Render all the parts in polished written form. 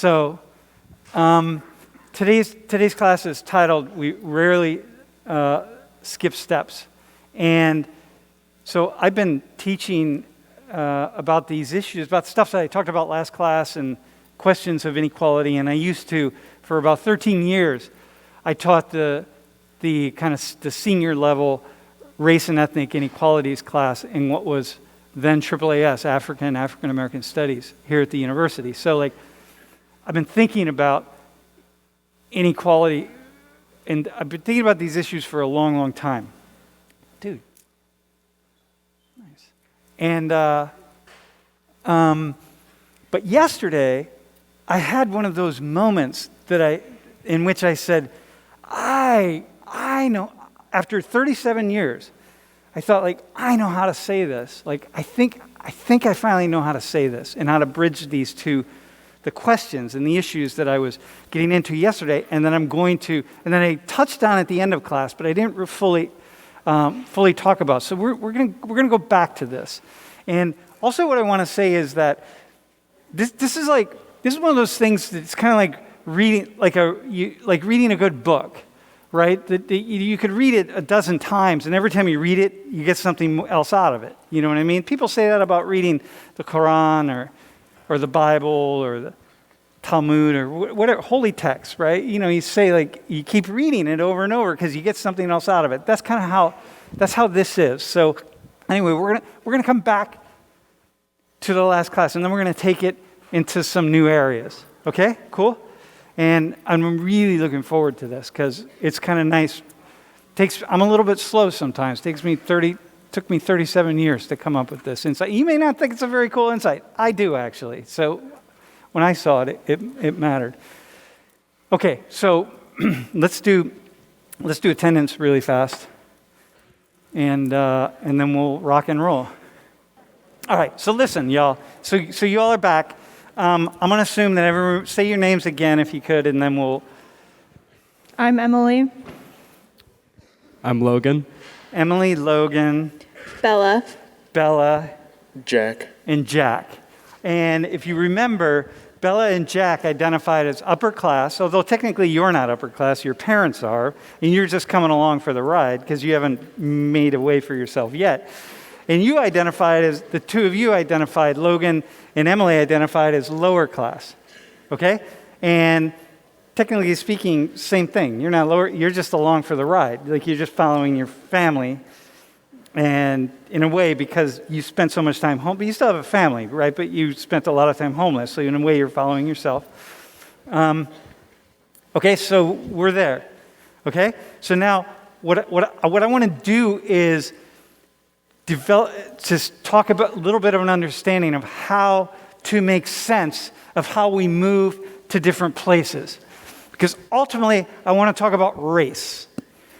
So today's class is titled "We Rarely Skip Steps," and so I've been teaching about these issues, about stuff that I talked about last class, and questions of inequality. And I used to, for about 13 years, I taught the kind of the senior level race and ethnic inequalities class in what was then AAAS, African American Studies, here at the university. So like, I've been thinking about inequality, and I've been thinking about these issues for a long, long time. Dude. Nice. And, but yesterday, I had one of those moments in which I said, I know, after 37 years, I thought, like, I know how to say this. Like, I think I finally know how to say this and how to bridge these to the questions and the issues that I was getting into yesterday, and then and then I touched on at the end of class, but I didn't fully talk about. So we're gonna go back to this. And also, what I want to say is that this is one of those things that's kind of like reading reading a good book, right? That you could read it a dozen times, and every time you read it, you get something else out of it. You know what I mean? People say that about reading the Quran or the Bible or the Talmud or whatever, holy text, right? You know, you say, like, you keep reading it over and over because you get something else out of it. That's kind of how this is. So anyway, we're gonna come back to the last class, and then we're gonna take it into some new areas. Okay, cool? And I'm really looking forward to this because it's kind of nice. I'm a little bit slow sometimes. Took me 37 years to come up with this insight. You may not think it's a very cool insight. I do, actually. So when I saw it, it mattered. Okay, so let's do attendance really fast, and then we'll rock and roll. All right, so listen, y'all. So you all are back. I'm going to assume that everyone say your names again if you could, and then we'll. I'm Emily. I'm Logan. Emily, Logan. Bella. Jack. And Jack. And if you remember, Bella and Jack identified as upper class, although technically you're not upper class, your parents are, and you're just coming along for the ride because you haven't made a way for yourself yet. And the two of you identified, Logan and Emily identified as lower class, okay? And technically speaking, same thing. You're not lower, you're just along for the ride. Like, you're just following your family, and in a way, because you spent so much time home, but you still have a family, right? But you spent a lot of time homeless, so in a way, you're following yourself. Okay, so we're there, okay? So now, what I want to do is talk about a little bit of an understanding of how to make sense of how we move to different places. Because ultimately, I want to talk about race.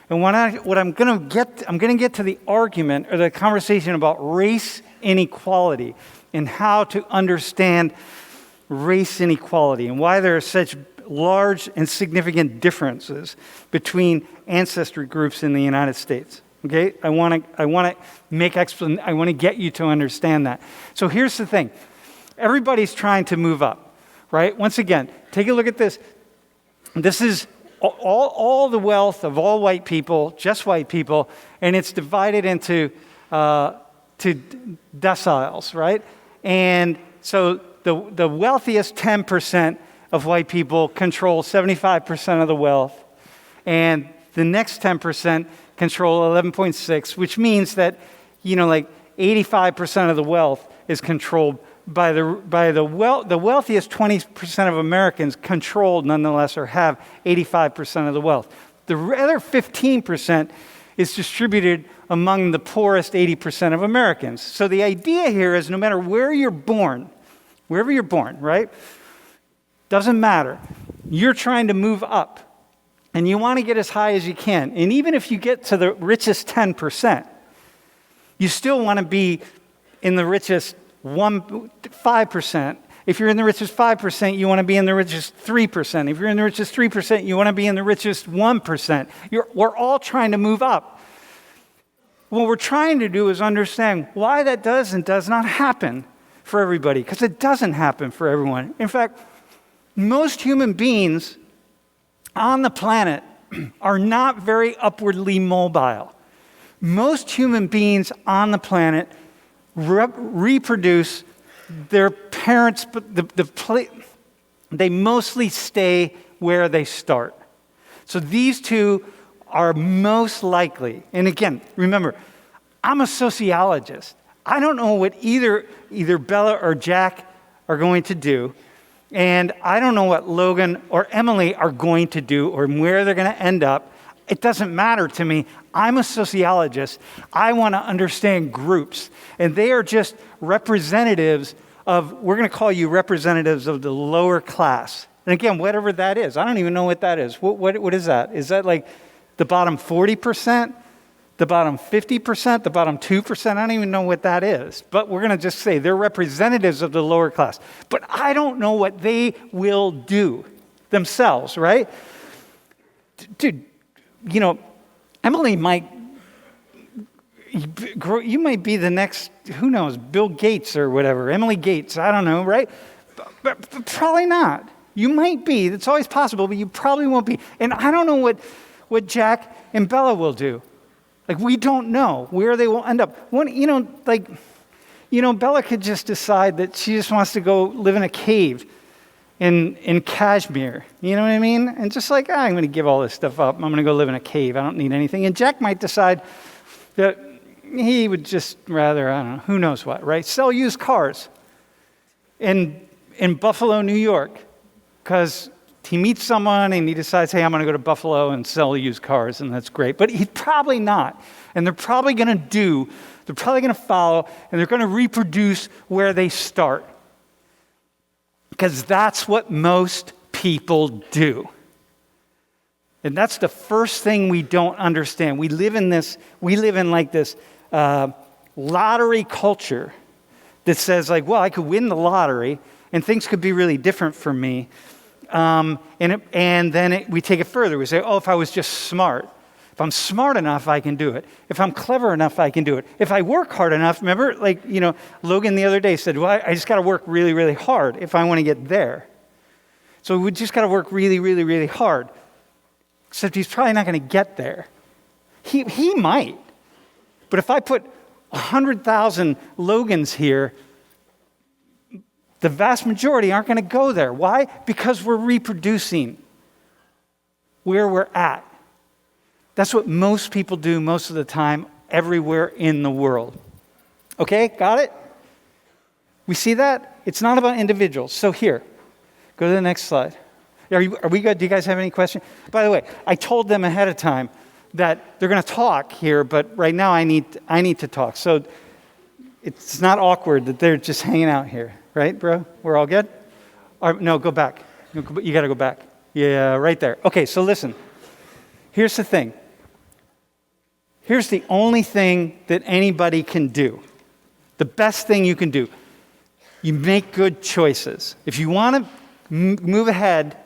And I'm going to get to the argument or the conversation about race inequality and how to understand race inequality and why there are such large and significant differences between ancestry groups in the United States. Okay, I want to get you to understand that. So here's the thing. Everybody's trying to move up, right? Once again, take a look at this. This is all the wealth of all white people, just white people, and it's divided into deciles, right? And so the wealthiest 10% of white people control 75% of the wealth, and the next 10% control 11.6, which means that, like 85% of the wealth is controlled by the wealthiest 20% of Americans control, nonetheless, or have 85% of the wealth. The other 15% is distributed among the poorest 80% of Americans. So the idea here is no matter wherever you're born, right? Doesn't matter. You're trying to move up. And you want to get as high as you can. And even if you get to the richest 10%, you still want to be in the richest 5%. If you're in the richest 5%, you want to be in the richest 3%. If you're in the richest 3%, you want to be in the richest 1%. We're all trying to move up. What we're trying to do is understand why that does not happen for everybody, because it doesn't happen for everyone. In fact, most human beings on the planet are not very upwardly mobile. Most human beings on the planet reproduce their parents, but they mostly stay where they start. So these two are most likely. And again, remember, I'm a sociologist. I don't know what either Bella or Jack are going to do. And I don't know what Logan or Emily are going to do or where they're going to end up. It doesn't matter to me. I'm a sociologist. I want to understand groups. And they are just representatives of, we're going to call you representatives of the lower class. And again, whatever that is. I don't even know what that is. What is that? Is that like the bottom 40%? The bottom 50%? The bottom 2%? I don't even know what that is. But we're going to just say they're representatives of the lower class. But I don't know what they will do themselves, right? Dude, Emily might grow, you might be the next, who knows, Bill Gates or whatever, Emily Gates, I don't know, right? But probably not. You might be. It's always possible, but you probably won't be. And I don't know what Jack and Bella will do. Like, we don't know where they will end up. Bella could just decide that she just wants to go live in a cave in Kashmir. You know what I mean? And just like, I'm going to give all this stuff up. I'm going to go live in a cave. I don't need anything. And Jack might decide that he would just rather, I don't know, who knows what, right? Sell used cars in Buffalo, New York, because he meets someone and he decides, hey, I'm going to go to Buffalo and sell used cars, and that's great. But he's probably not. And they're probably going to follow, and they're going to reproduce where they start. Because that's what most people do. And that's the first thing we don't understand. We live in this lottery culture that says, like, well, I could win the lottery and things could be really different for me. And then we take it further. We say, oh, if I was just smart. If I'm smart enough, I can do it. If I'm clever enough, I can do it. If I work hard enough, remember, Logan the other day said, well, I just got to work really, really hard if I want to get there. So we just got to work really, really, really hard. Except he's probably not going to get there. He might. But if I put 100,000 Logans here, the vast majority aren't going to go there. Why? Because we're reproducing where we're at. That's what most people do most of the time, everywhere in the world. Okay, got it? We see that? It's not about individuals. So here, go to the next slide. Are we good? Do you guys have any questions? By the way, I told them ahead of time that they're going to talk here, but right now I need to talk. So it's not awkward that they're just hanging out here. Right, bro? We're all good? No, go back. You got to go back. Yeah, right there. Okay, so listen. Here's the thing. Here's the only thing that anybody can do. The best thing you can do. You make good choices. If you want to move ahead,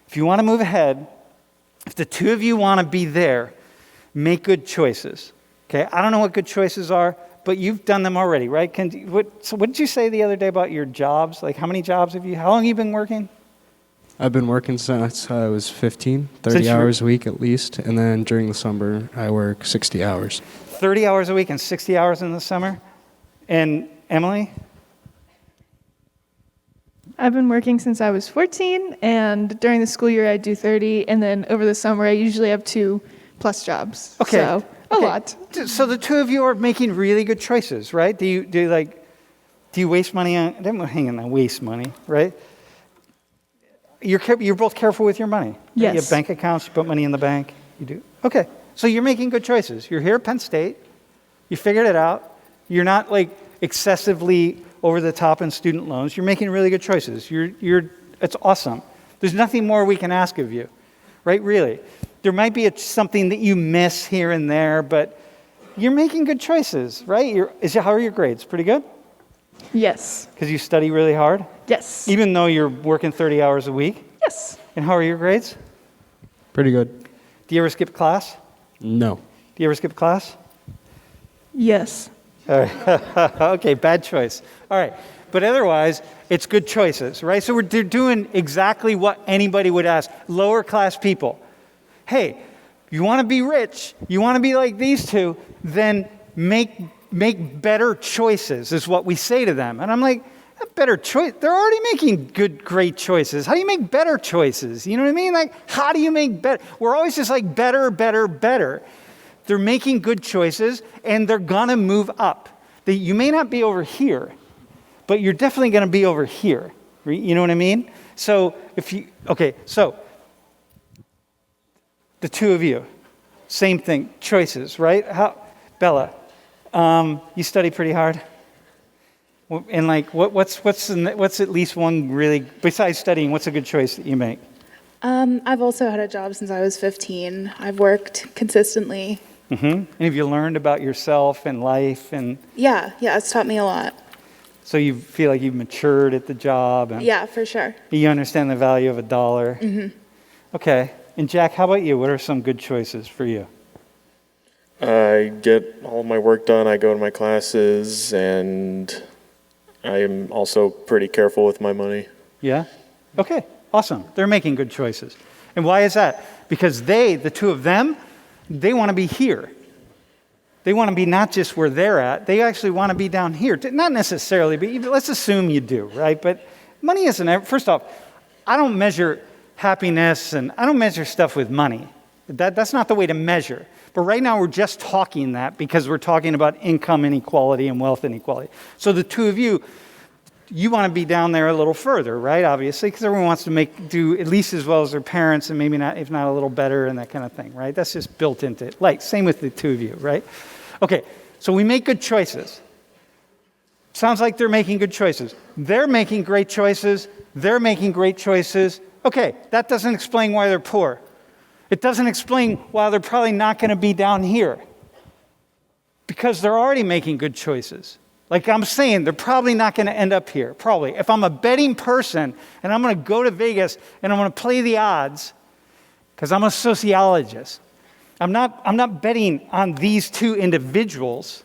if the two of you want to be there, make good choices. Okay? I don't know what good choices are, but you've done them already, right? So what did you say the other day about your jobs? Like, how many jobs how long have you been working? I've been working since I was 15, 30 hours a week at least, and then during the summer I work 60 hours. 30 hours a week and 60 hours in the summer? And Emily? I've been working since I was 14, and during the school year I do 30, and then over the summer I usually have 2+ jobs. Okay. So a lot. So the two of you are making really good choices, right? Do you waste money on? Don't hang on, waste money, right? You're both careful with your money. Yes. You have bank accounts. You put money in the bank. You do. Okay. So you're making good choices. You're here at Penn State. You figured it out. You're not like excessively over the top in student loans. You're making really good choices. It's awesome. There's nothing more we can ask of you, right? Really. There might be something that you miss here and there, but you're making good choices, right? How are your grades? Pretty good? Yes. Because you study really hard? Yes. Even though you're working 30 hours a week? Yes. And how are your grades? Pretty good. Do you ever skip class? No. Do you ever skip class? Yes. All right. Okay, bad choice. All right. but otherwise, it's good choices, right? So they're doing exactly what anybody would ask. Lower class people. Hey, you want to be rich, you want to be like these two, then make better choices is what we say to them. And I'm like, a better choice? They're already making great choices. How do you make better choices? You know what I mean? Like, how do you make better? We're always just like better, better, better. They're making good choices, and they're going to move up. You may not be over here, but you're definitely going to be over here. You know what I mean? So so the two of you, same thing, choices, right? Bella, you study pretty hard? And like, what's at least one really, besides studying, what's a good choice that you make? I've also had a job since I was 15. I've worked consistently. Mm-hmm. And have you learned about yourself and life? And Yeah, it's taught me a lot. so you feel like you've matured at the job? And Yeah, for sure. you understand the value of a dollar? Mm-hmm. Okay. And Jack, how about you? What are some good choices for you? I get all my work done. I go to my classes, and I am also pretty careful with my money. Yeah? Okay, awesome. They're making good choices. And why is that? Because the two of them, they want to be here. They want to be not just where they're at, they actually want to be down here. Not necessarily, but let's assume you do, right? But money isn't, first off, I don't measure happiness and I don't measure stuff with money. That's not the way to measure. But right now we're just talking that because we're talking about income inequality and wealth inequality. So the two of you want to be down there a little further, right? Obviously, because everyone wants to do at least as well as their parents and maybe not, if not a little better and that kind of thing, right? That's just built into it. Like, same with the two of you, right? Okay, so we make good choices. Sounds like they're making good choices. They're making great choices. They're making great choices. Okay, that doesn't explain why they're poor. It doesn't explain why they're probably not going to be down here. Because they're already making good choices. Like I'm saying, they're probably not going to end up here. Probably. If I'm a betting person and I'm going to go to Vegas and I'm going to play the odds, because I'm a sociologist, I'm not betting on these two individuals.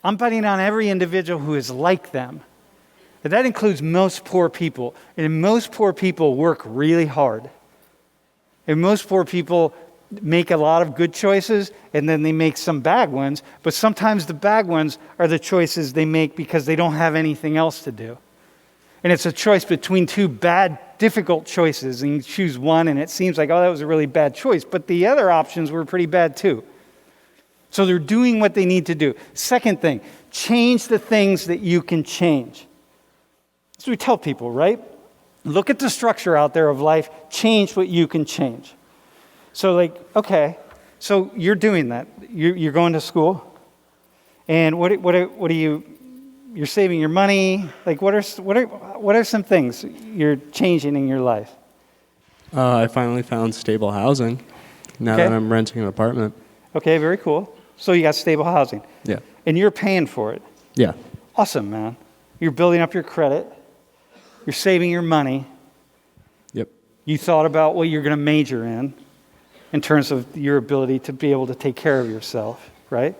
I'm betting on every individual who is like them. And that includes most poor people. And most poor people work really hard. And most poor people make a lot of good choices, and then they make some bad ones. But sometimes the bad ones are the choices they make because they don't have anything else to do. And it's a choice between two bad, difficult choices, and you choose one, and it seems like, oh, that was a really bad choice. But the other options were pretty bad too. So they're doing what they need to do. Second thing, change the things that you can change. So we tell people, right? Look at the structure out there of life, change what you can change. So like, okay, so you're doing that. You're going to school, and what are you're saving your money? Like what are some things you're changing in your life? I finally found stable housing now that I'm renting an apartment. Okay, very cool. So you got stable housing. Yeah. And you're paying for it. Yeah. Awesome, man. You're building up your credit. You're saving your money. Yep. You thought about what you're going to major in terms of your ability to be able to take care of yourself, right?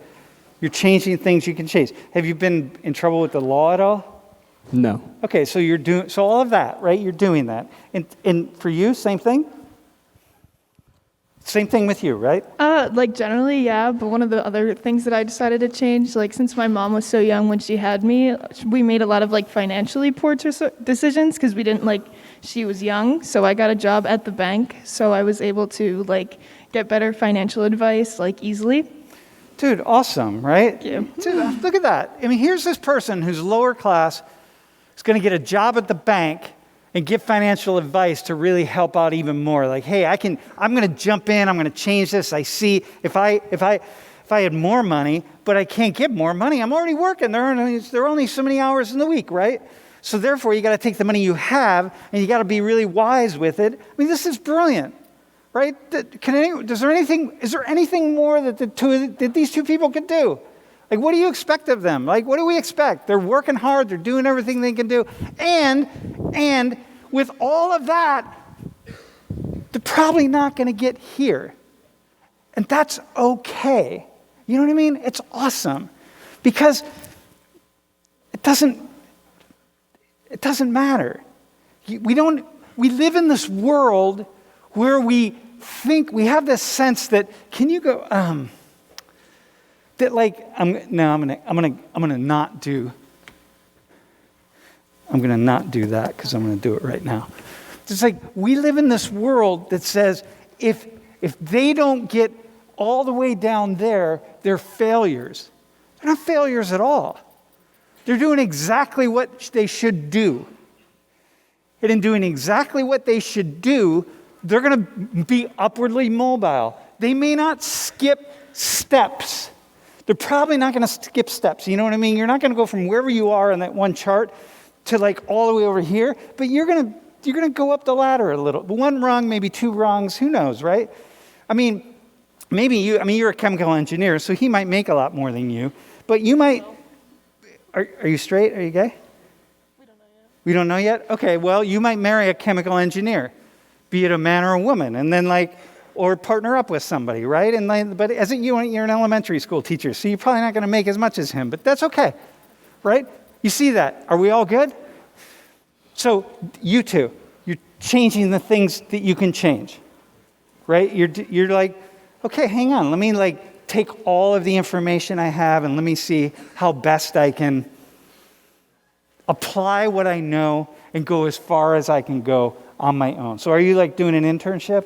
You're changing things you can change. Have you been in trouble with the law at all? No. Okay, so so all of that, right? You're doing that. And for you, same thing? Same thing with you, right? Like generally, yeah. But one of the other things that I decided to change, like since my mom was so young when she had me, we made a lot of like financially poor decisions because we didn't she was young. So I got a job at the bank. So I was able to get better financial advice easily. Dude, awesome, right? Thank you. Dude, look at that. I mean, here's this person who's lower class, is going to get a job at the bank and give financial advice to really help out even more. Like, hey, I'm going to jump in, I'm going to change this. I see if I had more money, but I can't get more money, I'm already working. There are only so many hours in the week, right? So therefore, you got to take the money you have and you got to be really wise with it. I mean, this is brilliant, right? Is there anything more that these two people could do? Like, what do you expect of them? Like, what do we expect? They're working hard. They're doing everything they can do. And with all of that, they're probably not going to get here. And that's okay. You know what I mean? It's awesome. Because it doesn't matter. We live in this world where we think, we have this sense that, can you go, that like, I'm gonna not do that because I'm gonna do it right now. It's like, we live in this world that says, if they don't get all the way down there, they're failures. They're not failures at all. They're doing exactly what they should do. And in doing exactly what they should do, they're going to be upwardly mobile. They may not skip steps. They're probably not going to skip steps. You know what I mean? You're not going to go from wherever you are on that one chart to like all the way over here, but you're going to go up the ladder a little. One rung, maybe two rungs, who knows, right? I mean, you're a chemical engineer, so he might make a lot more than you, but you might. Are you straight? Are you gay? We don't know yet? Okay, well, you might marry a chemical engineer, be it a man or a woman, and then or partner up with somebody, right? But you're an elementary school teacher, so you're probably not going to make as much as him, but that's okay, right? You see that? Are we all good? So you two, you're changing the things that you can change, right? You're like, okay, hang on, let me take all of the information I have and let me see how best I can apply what I know and go as far as I can go on my own. So are you doing an internship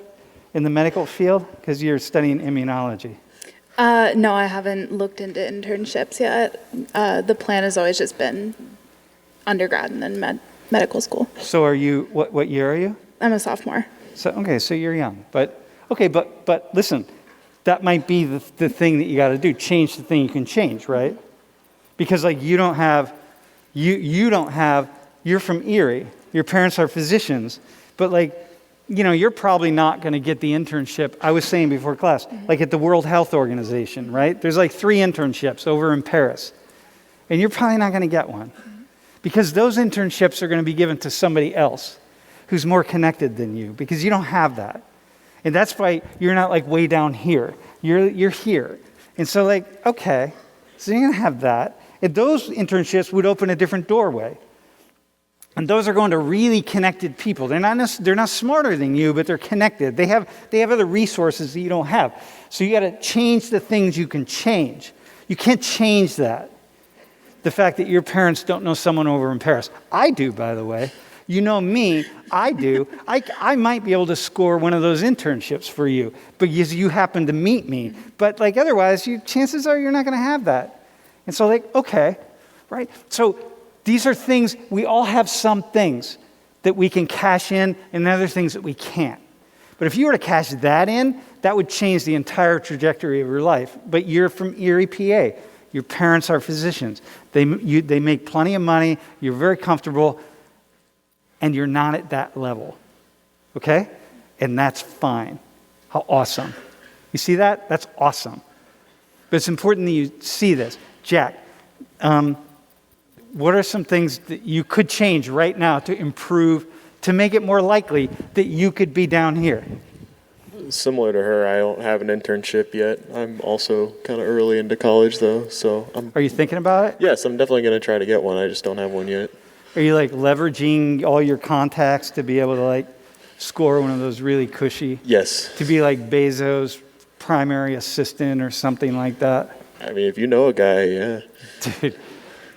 in the medical field because you're studying immunology? No, I haven't looked into internships yet. The plan has always just been undergrad and then medical school. So are you, what year are you? I'm a sophomore. So you're young. But listen, that might be the thing that you got to do. Change the thing you can change, right? Because you don't have, you're from Erie. Your parents are physicians. But you're probably not going to get the internship. I was saying before class, at the World Health Organization, right? There's 3 internships over in Paris. And you're probably not going to get one. Because those internships are going to be given to somebody else who's more connected than you. Because you don't have that. And that's why you're not way down here. You're here. And so okay, so you're going to have that. And those internships would open a different doorway. And those are going to really connected people. They're not smarter than you, but they're connected. They have other resources that you don't have. So you got to change the things you can change. You can't change that. The fact that your parents don't know someone over in Paris. I do, by the way. You know me, I do. I might be able to score one of those internships for you because you happen to meet me. But otherwise, chances are you're not going to have that. And so okay, right? So these are things, we all have some things that we can cash in and other things that we can't. But if you were to cash that in, that would change the entire trajectory of your life. But you're from Erie, PA. Your parents are physicians. They make plenty of money. You're very comfortable. And you're not at that level, okay? And that's fine. How awesome. You see that? That's awesome. But it's important that you see this. Jack, what are some things that you could change right now to improve, to make it more likely that you could be down here? Similar to her, I don't have an internship yet. I'm also kind of early into college, though, so Are you thinking about it? Yes, I'm definitely going to try to get one. I just don't have one yet. Are you leveraging all your contacts to be able to score one of those really cushy? Yes. To be Bezos' primary assistant or something like that? I mean, if you know a guy, yeah. Dude.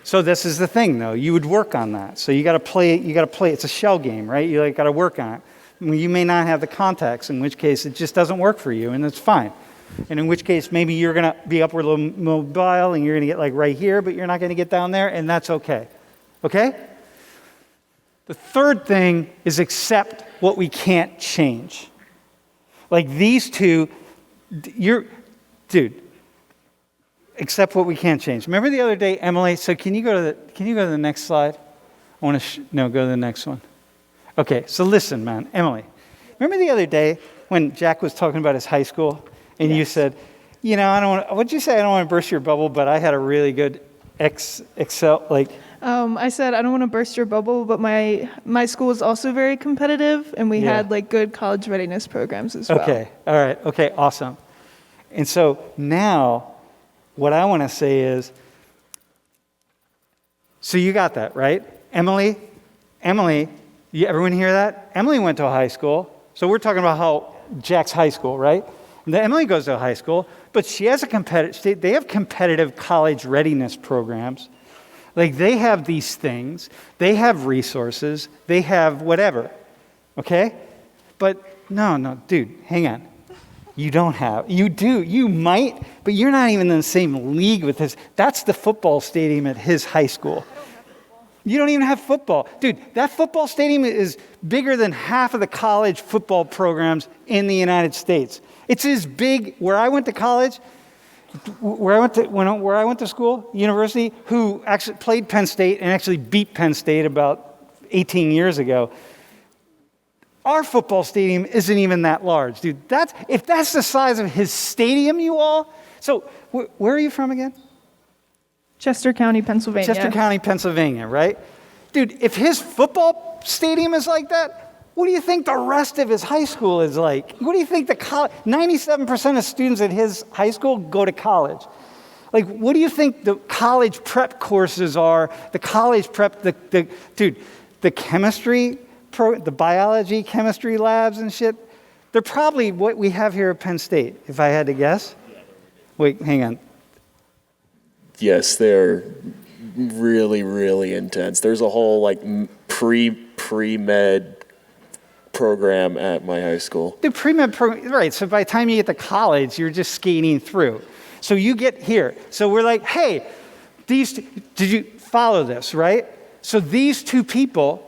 So this is the thing, though. You would work on that. So you got to play. It's a shell game, right? You got to work on it. You may not have the contacts, in which case it just doesn't work for you, and it's fine. And in which case, maybe you're going to be upward mobile, and you're going to get right here, but you're not going to get down there, and that's okay. Okay? The third thing is accept what we can't change. These two, accept what we can't change. Remember the other day, Emily, so can you go to the next slide? I want to, go to the next one. Okay, so listen, man, Emily, remember the other day when Jack was talking about his high school and you said, what'd you say? I don't want to burst your bubble, but I had a really good Excel, I said, I don't want to burst your bubble, but my school is also very competitive, and we had good college readiness programs as well. Okay, all right, okay, awesome. And so now, what I want to say is, So you got that, right? Emily, everyone hear that? Emily went to a high school. So we're talking about how Jack's high school, right? And then Emily goes to a high school, but she has they have competitive college readiness programs. Like they have these things, they have resources, they have whatever, okay? But no, dude, hang on. You do, you might, but you're not even in the same league with his. That's the football stadium at his high school. You don't even have football. Dude, that football stadium is bigger than half of the college football programs in the United States. It's as big where I went to college, where I went to school, university, who actually played Penn State and actually beat Penn State about 18 years ago. Our football stadium isn't even that large, dude. If that's the size of his stadium, you all. So where are you from again? Chester County, Pennsylvania. Chester County, Pennsylvania, right? Dude, if his football stadium is like that, what do you think the rest of his high school is like? What do you think 97% of students at his high school go to college? Like, what do you think the college prep courses are? The college prep, the chemistry, the biology, chemistry labs and shit, they're probably what we have here at Penn State, if I had to guess. Wait, hang on. Yes, they're really, really intense. There's a whole like pre-med program at my high school. The pre-med program, right, so by the time you get to college, you're just skating through. So you get here. So we're like, hey, did you follow this, right? So these two people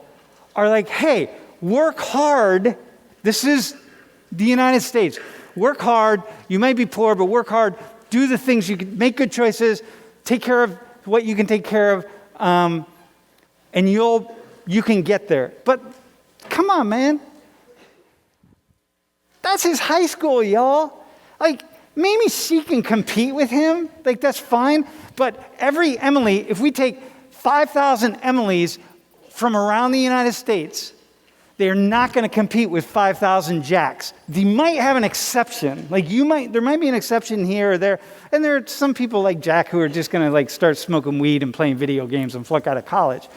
are like, hey, work hard. This is the United States. Work hard. You might be poor, but work hard. Do the things you can, make good choices. Take care of what you can take care of, and you can get there. But come on, man. That's his high school, y'all. Like, maybe she can compete with him. Like, that's fine. But every Emily, if we take 5,000 Emilys from around the United States, they're not going to compete with 5,000 Jacks. They might have an exception. Like there might be an exception here or there. And there are some people like Jack who are just going to like start smoking weed and playing video games and flunk out of college.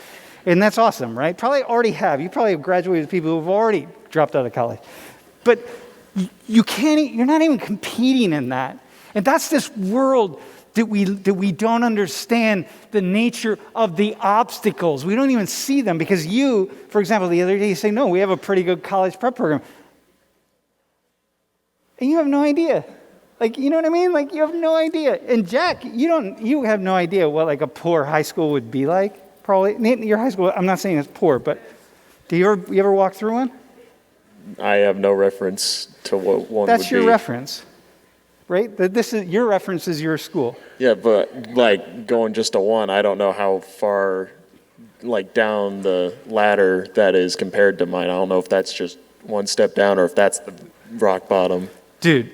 And that's awesome, right? Probably already have. You probably have graduated with people who have already dropped out of college. But you're not even competing in that. And that's this world that we don't understand the nature of the obstacles. We don't even see them because you, for example, the other day you say, no, we have a pretty good college prep program. And you have no idea. Like, you know what I mean? Like, you have no idea. And Jack, you have no idea what like a poor high school would be like, probably. Your high school, I'm not saying it's poor, but you ever walk through one? I have no reference to what one would be. That's your reference. Right? Your reference is your school. Yeah, but like going just to one, I don't know how far like down the ladder that is compared to mine. I don't know if that's just one step down or if that's the rock bottom. Dude,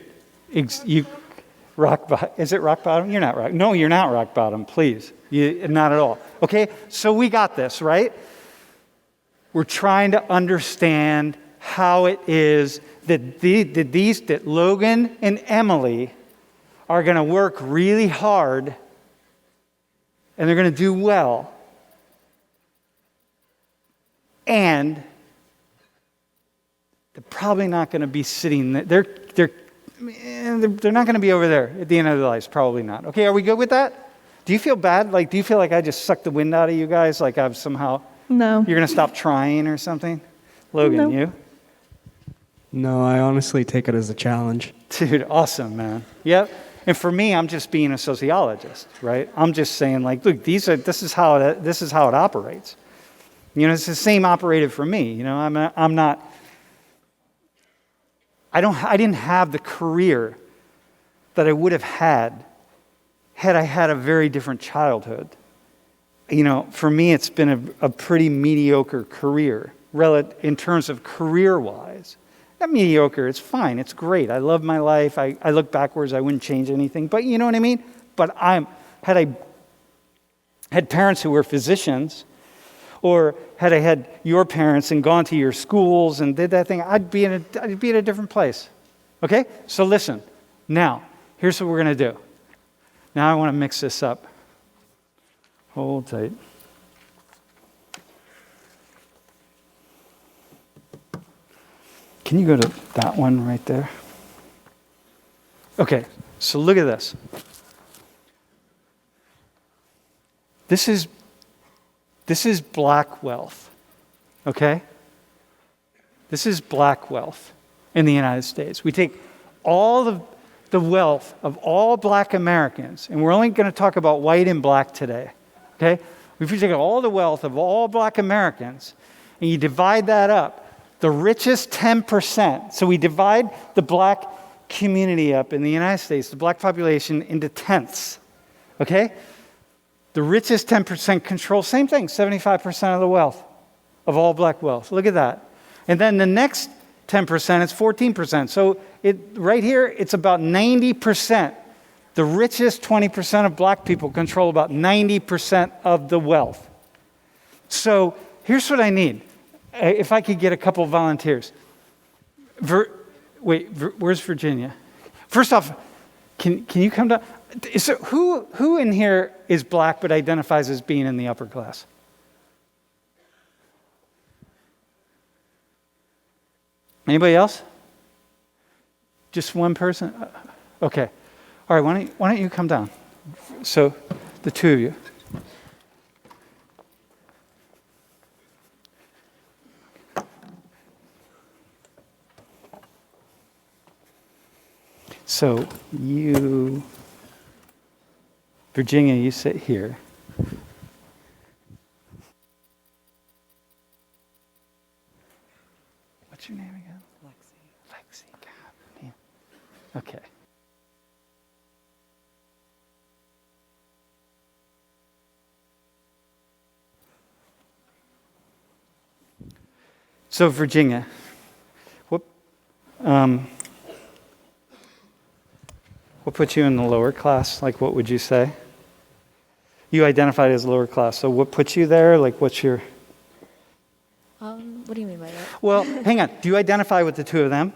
rock bottom. Is it rock bottom? You're not rock. No, you're not rock bottom, please. Not at all. Okay? So we got this, right? We're trying to understand how it is that Logan and Emily are going to work really hard and they're going to do well. And they're probably not going to be sitting there. They're not going to be over there at the end of their lives. Probably not. Okay, are we good with that? Do you feel bad? Like, do you feel like I just sucked the wind out of you guys? Like I've somehow... No. You're going to stop trying or something? Logan, No. you? No, I honestly take it as a challenge. Dude, awesome, man. Yep. And for me, I'm just being a sociologist, right? I'm just saying, like, look, this is how it operates. You know, it's the same operated for me. You know, I didn't have the career that I would have had I had a very different childhood. You know, for me, it's been a pretty mediocre career, in terms of career-wise. Not mediocre, it's fine, it's great. I love my life. I look backwards, I wouldn't change anything. But you know what I mean? But had I had parents who were physicians, or had I had your parents and gone to your schools and did that thing, I'd be in a different place. Okay? So listen. Now, here's what we're going to do. Now I want to mix this up. Hold tight. Can you go to that one right there? Okay, so look at this. This is black wealth, okay? This is black wealth in the United States. We take all the wealth of all black Americans, and we're only going to talk about white and black today, okay? If you take all the wealth of all black Americans, and you divide that up, the richest 10%, so we divide the black community up in the United States, the black population, into tenths, okay? The richest 10% control, same thing, 75% of the wealth, of all black wealth. Look at that. And then the next 10% is 14%. So right here, it's about 90%. The richest 20% of black people control about 90% of the wealth. So here's what I need. If I could get a couple volunteers. Where's Virginia? First off, can you come down? So who in here is black but identifies as being in the upper class? Anybody else? Just one person? Okay. All right, why don't you come down? So, the two of you. So, Virginia, you sit here. What's your name again? Lexi. God, man. Okay. So, Virginia, what put you in the lower class? Like, what would you say? You identified as lower class. So what put you there? Like, what's your... What do you mean by that? Well, hang on. Do you identify with the two of them?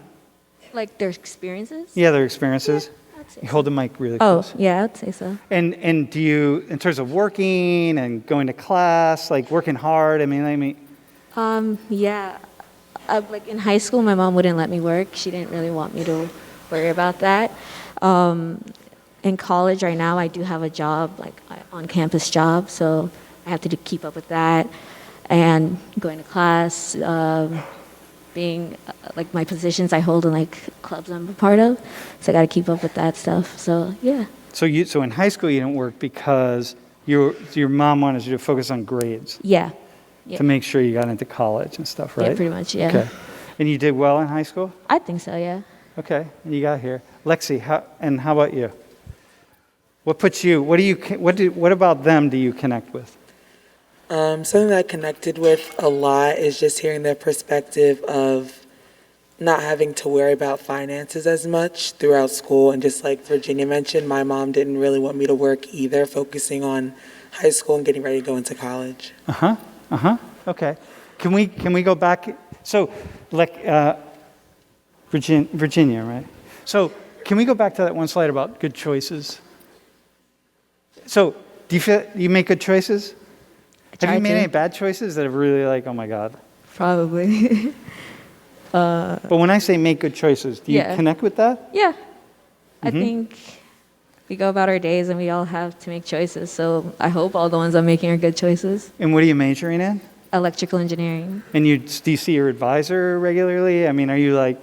Like their experiences? Yeah, their experiences. Yeah, I'd say You so. hold the mic really Oh, close. yeah, I'd say so. And do you, in terms of working and going to class, like working hard, Yeah. Like in high school, my mom wouldn't let me work. She didn't really want me to worry about that. In college right now, I do have a job, like on-campus job, so I have to keep up with that. And going to class, being like my positions I hold in like clubs I'm a part of, so I got to keep up with that stuff. So yeah. So in high school you didn't work because your mom wanted you to focus on grades Yeah. Yeah. to make sure you got into college and stuff, right? Yeah, pretty much. Yeah. Okay. And you did well in high school? I think so. Yeah. Okay, you got here. Lexi, how about you? What puts you? What about them do you connect with? Something that I connected with a lot is just hearing their perspective of not having to worry about finances as much throughout school. And just like Virginia mentioned, my mom didn't really want me to work either, focusing on high school and getting ready to go into college. Okay. Can we go back? So, like, Virginia, right? So, can we go back to that one slide about good choices? So, do you feel you make good choices? Have you made any bad choices that have really like, oh my God? Probably. But when I say make good choices, do you Yeah. connect with that? Yeah. I think we go about our days and we all have to make choices. So I hope all the ones I'm making are good choices. And what are you majoring in? Electrical engineering. And do you see your advisor regularly? Are you like...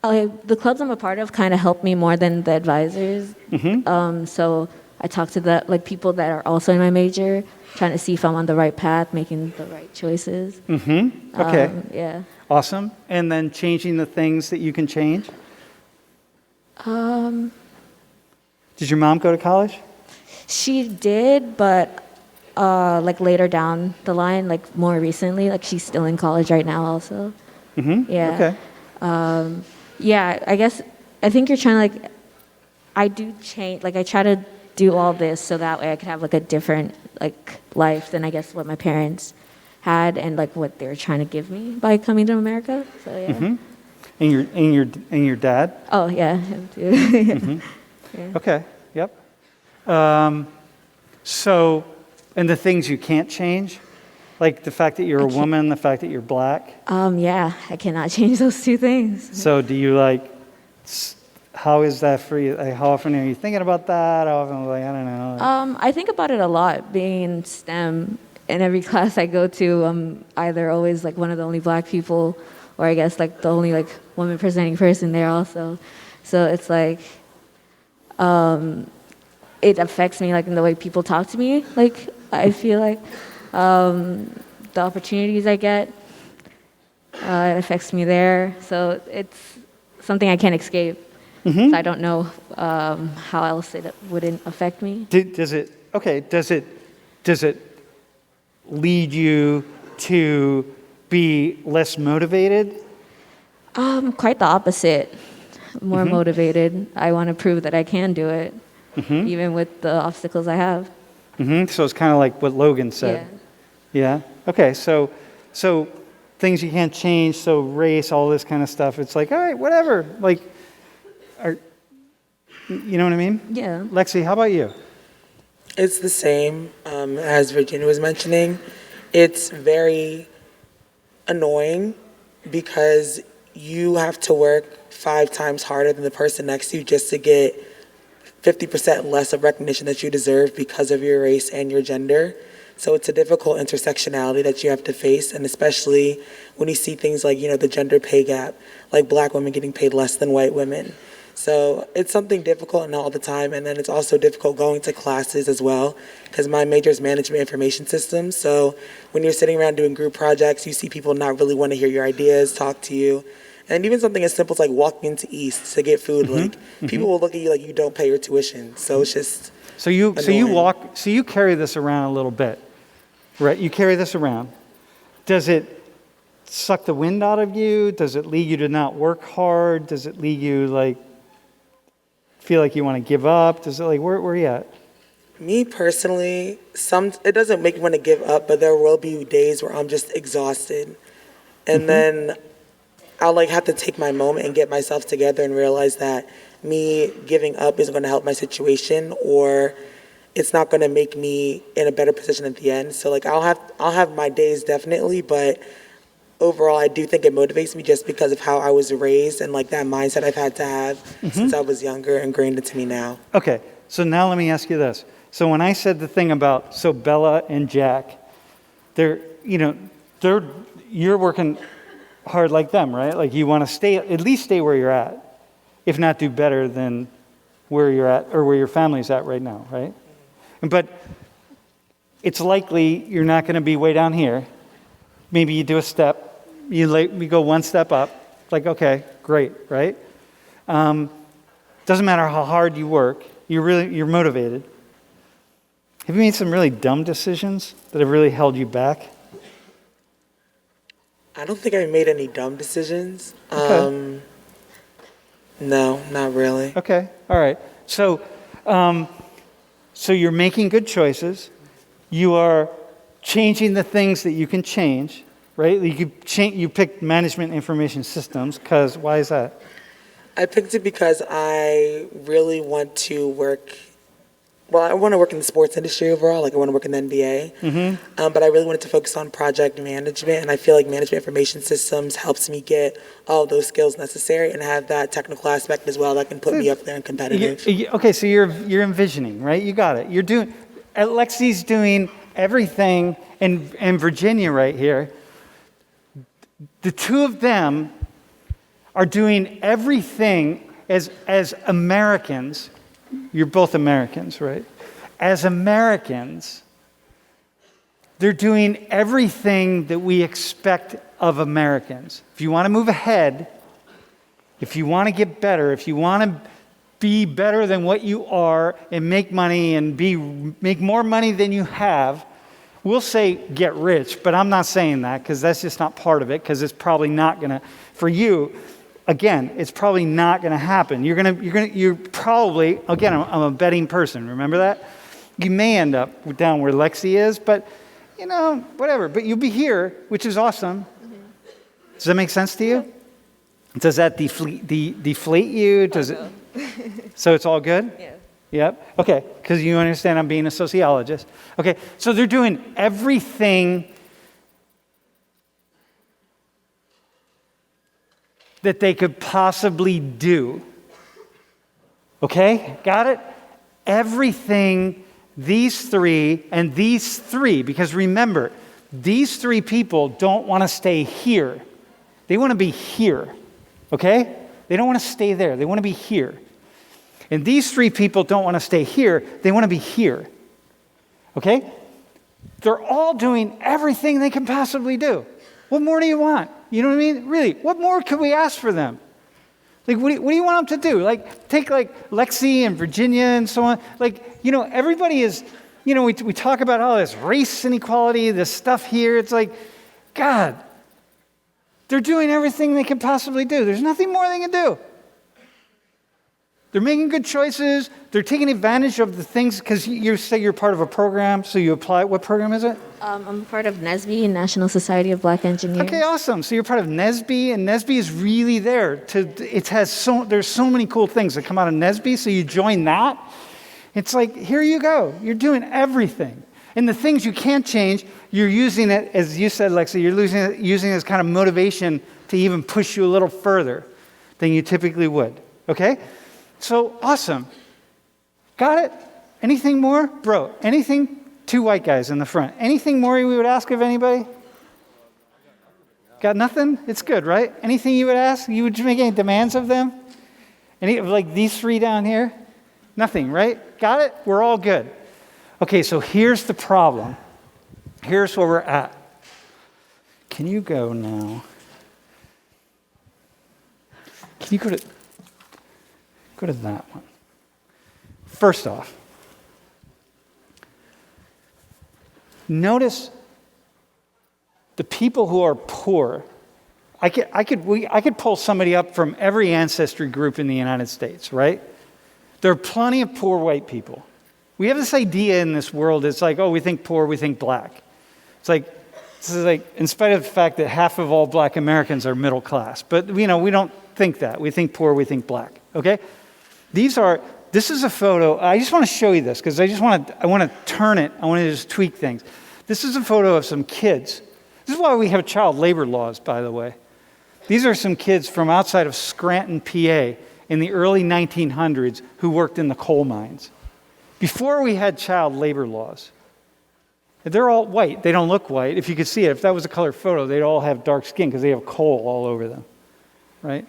The clubs I'm a part of kind of help me more than the advisors. So I talk to people that are also in my major, trying to see if I'm on the right path, making the right choices. Okay. Yeah. Awesome. And then changing the things that you can change? Did your mom go to college? She did, but later down the line, like more recently, like she's still in college right now also. Yeah. Okay. Yeah, I think you're trying to I do change, I try to do all this so that way I could have a different life than I guess what my parents had and what they were trying to give me by coming to America. So yeah. And your dad? Oh yeah, him too. Yeah. Okay. Yep. So, and the things you can't change? Like the fact that you're a woman, the fact that you're black? Yeah, I cannot change those two things. So do you how is that for you? Like, how often are you thinking about that? How often, I don't know. I think about it a lot, being in STEM. In every class I go to, I'm either always like one of the only black people, or I guess like the only like woman presenting person there also. So it's like, it affects me like in the way people talk to me. Like I feel like the opportunities I get, it affects me there. So it's something I can't escape. So I don't know how else it wouldn't affect me. Does it lead you to be less motivated? Quite the opposite. More motivated. I want to prove that I can do it, even with the obstacles I have. So it's kind of like what Logan said. Yeah. Okay. So things you can't change. So race, all this kind of stuff. It's like, all right, whatever. Like, you know what I mean? Yeah. Lexi, how about you? It's the same as Virginia was mentioning. It's very annoying because you have to work 5 times harder than the person next to you just to get 50% less of recognition that you deserve because of your race and your gender. So it's a difficult intersectionality that you have to face, and especially when you see things like, the gender pay gap, like black women getting paid less than white women. So it's something difficult and all the time, and then it's also difficult going to classes as well, because my major is management information systems. So when you're sitting around doing group projects, you see people not really want to hear your ideas, talk to you. And even something as simple as like walking into East to get food, people will look at you like you don't pay your tuition. So it's just annoying. So you carry this around a little bit, right? You carry this around. Does it suck the wind out of you? Does it lead you to not work hard? Does it lead you feel like you want to give up? Does it where are you at? Me personally, it doesn't make me want to give up, but there will be days where I'm just exhausted. And then I'll have to take my moment and get myself together and realize that me giving up isn't going to help my situation, or it's not going to make me in a better position at the end. So I'll have my days definitely, but overall I do think it motivates me just because of how I was raised and that mindset I've had to have since I was younger, ingrained into me now. Okay, so now let me ask you this. So when I said the thing about Bella and Jack, you're working hard like them, right? Like you want to at least stay where you're at, if not do better than where you're at or where your family's at right now, right? But it's likely you're not going to be way down here. Maybe you do a step, you go one step up, okay, great, right? Doesn't matter how hard you work, you're motivated. Have you made some really dumb decisions that have really held you back? I don't think I made any dumb decisions. Okay. No, not really. Okay, all right. So you're making good choices. You are changing the things that you can change, right? You picked management information systems because why is that? I picked it because I really want to work. Well, I want to work in the sports industry overall. I want to work in the NBA. But I really wanted to focus on project management, and I feel like management information systems helps me get all those skills necessary and have that technical aspect as well that can put me up there and competitive. Okay, so you're envisioning, right? You got it. Lexi's doing everything, and Virginia right here. The two of them are doing everything as Americans. You're both Americans, right? As Americans, they're doing everything that we expect of Americans. If you want to move ahead, if you want to get better, if you want to be better than what you are and make money and make more money than you have, we'll say get rich, but I'm not saying that because that's just not part of it, because it's probably not going to, for you, again, it's probably not going to happen. You're probably, again, I'm a betting person, remember that? You may end up down where Lexi is, but, whatever. But you'll be here, which is awesome. Does that make sense to you? Does that deflate you? Does it? So it's all good? Yeah. Yep. Okay, because you understand I'm being a sociologist. Okay, so they're doing everything that they could possibly do. Okay? Got it? Everything, these three, and these three, because remember, these three people don't want to stay here. They want to be here. Okay? They don't want to stay there. They want to be here. And these three people don't want to stay here. They want to be here. Okay? They're all doing everything they can possibly do. What more do you want? You know what I mean? Really, what more could we ask for them? Like, what do you want them to do? Like, take like Lexi and Virginia and so on. Like, everybody is, we talk about all this race inequality, this stuff here. It's like, God, they're doing everything they can possibly do. There's nothing more they can do. They're making good choices. They're taking advantage of the things, because you say you're part of a program, so you apply. What program is it? I'm part of NSBE, National Society of Black Engineers. Okay, awesome. So you're part of NSBE, and NSBE is really there. There's so many cool things that come out of NSBE, so you join that. It's like, here you go. You're doing everything. And the things you can't change, you're using it, as you said, Lexi, you're using it as kind of motivation to even push you a little further than you typically would. Okay? So, awesome. Got it? Anything more? Bro, anything? Two white guys in the front. Anything more we would ask of anybody? Got nothing? It's good, right? Anything you would ask? You would make any demands of them? Like these three down here? Nothing, right? Got it? We're all good. Okay, so here's the problem. Here's where we're at. Can you go now? Can you go to that one? First off, notice the people who are poor. I could pull somebody up from every ancestry group in the United States, right? There are plenty of poor white people. We have this idea in this world, it's like, oh, we think poor, we think black. This is like, in spite of the fact that half of all black Americans are middle class. But, we don't think that. We think poor, we think black, okay? This is a photo. I just want to show you this because I want to turn it. I want to just tweak things. This is a photo of some kids. This is why we have child labor laws, by the way. These are some kids from outside of Scranton, PA, in the early 1900s who worked in the coal mines. Before we had child labor laws. They're all white. They don't look white. If you could see it, if that was a color photo, they'd all have dark skin because they have coal all over them, right?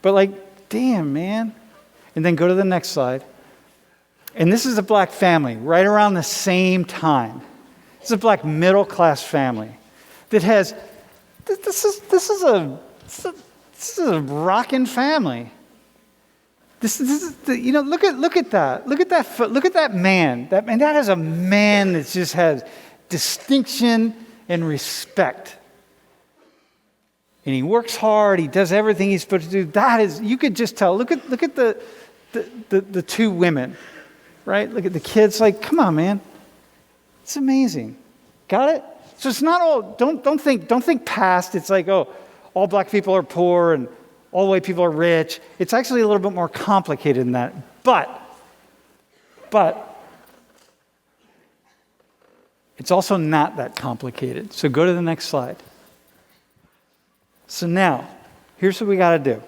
But damn, man. And then go to the next slide. And this is a black family right around the same time. This is a black middle-class family that has, this is a rockin' family. This is look at that. Look at that man. That is a man that just has distinction and respect. And he works hard. He does everything he's supposed to do. That is, you could just tell. Look at the two women, right? Look at the kids. Come on, man. It's amazing. Got it? So it's not all. Don't think past. It's like, oh, all black people are poor and all white people are rich. It's actually a little bit more complicated than that. But it's also not that complicated. So go to the next slide. So now, here's what we got to do.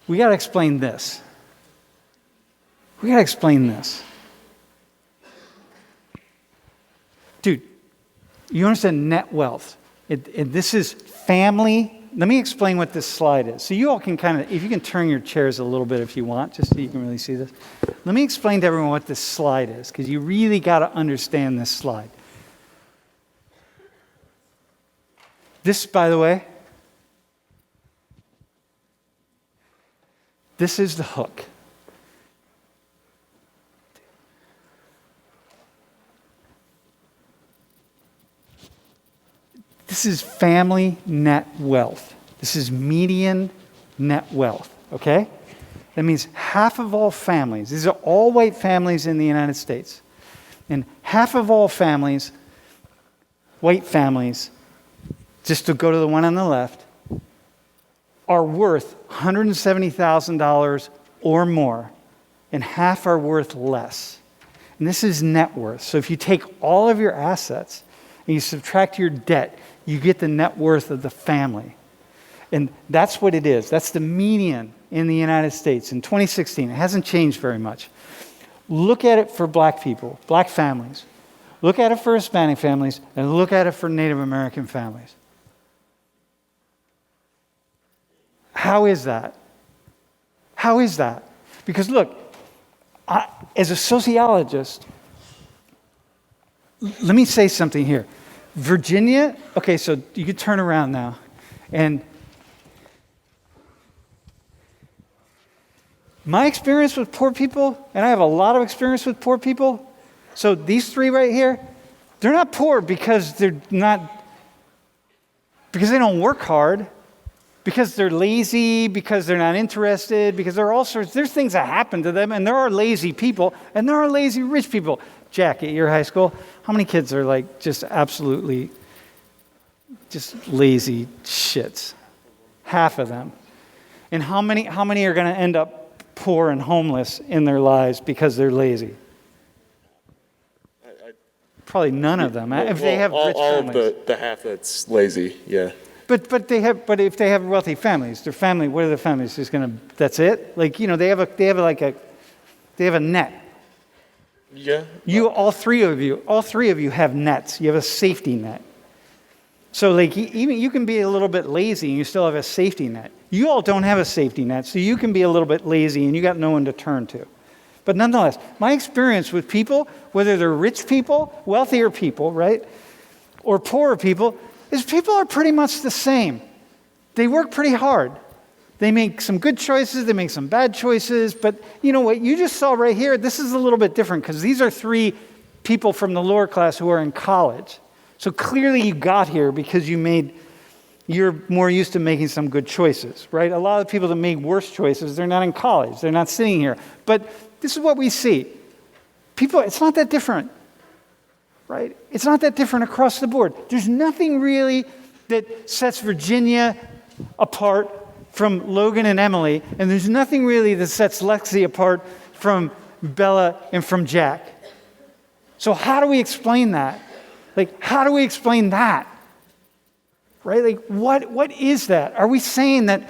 We got to explain this. Dude, you understand net wealth. This is family. Let me explain what this slide is. So you all can if you can turn your chairs a little bit if you want, just so you can really see this. Let me explain to everyone what this slide is, because you really got to understand this slide. This, by the way, this is the hook. This is family net wealth. This is median net wealth, okay? That means half of all families, these are all white families in the United States, and half of all families, white families, just to go to the one on the left, are worth $170,000 or more, and half are worth less. And this is net worth. So if you take all of your assets and you subtract your debt, you get the net worth of the family. And that's what it is. That's the median in the United States in 2016. It hasn't changed very much. Look at it for black people, black families. Look at it for Hispanic families, and look at it for Native American families. How is that? How is that? Because look, as a sociologist, let me say something here. Virginia, okay, so you could turn around now. And my experience with poor people, and I have a lot of experience with poor people, so these three right here, they're not poor because they don't work hard, because they're lazy, because they're not interested, because there are all sorts, there's things that happen to them, and there are lazy people, and there are lazy rich people. Jack, at your high school, how many kids are like just absolutely just lazy shits? Half of them. And how many are going to end up poor and homeless in their lives because they're lazy? Probably none of them. If they have rich families. All of the half that's lazy, yeah. But if they have wealthy families, their family, what are the families just going to? That's it. Like they have a net. Yeah. All three of you have nets. You have a safety net. So like even you can be a little bit lazy and you still have a safety net. You all don't have a safety net, so you can be a little bit lazy and you got no one to turn to. But nonetheless, my experience with people, whether they're rich people, wealthier people, right, or poorer people, is people are pretty much the same. They work pretty hard. They make some good choices, they make some bad choices, but you know what you just saw right here, this is a little bit different because these are three people from the lower class who are in college. So clearly you got here because you're more used to making some good choices, right? A lot of people that make worse choices, they're not in college, they're not sitting here. But this is what we see. People, it's not that different, right? It's not that different across the board. There's nothing really that sets Virginia apart from Logan and Emily, and there's nothing really that sets Lexi apart from Bella and from Jack. So how do we explain that? Like, how do we explain that? Right? Like, what is that? Are we saying that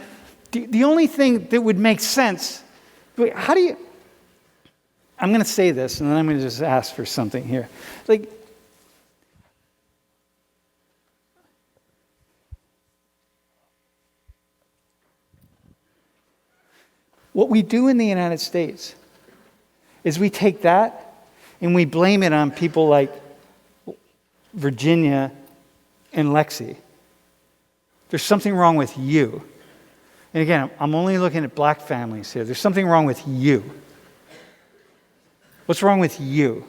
the only thing that would make sense, how do you, I'm going to say this, and then I'm going to just ask for something here. Like, what we do in the United States is we take that and we blame it on people like Virginia and Lexi. There's something wrong with you. And again, I'm only looking at black families here. There's something wrong with you. What's wrong with you?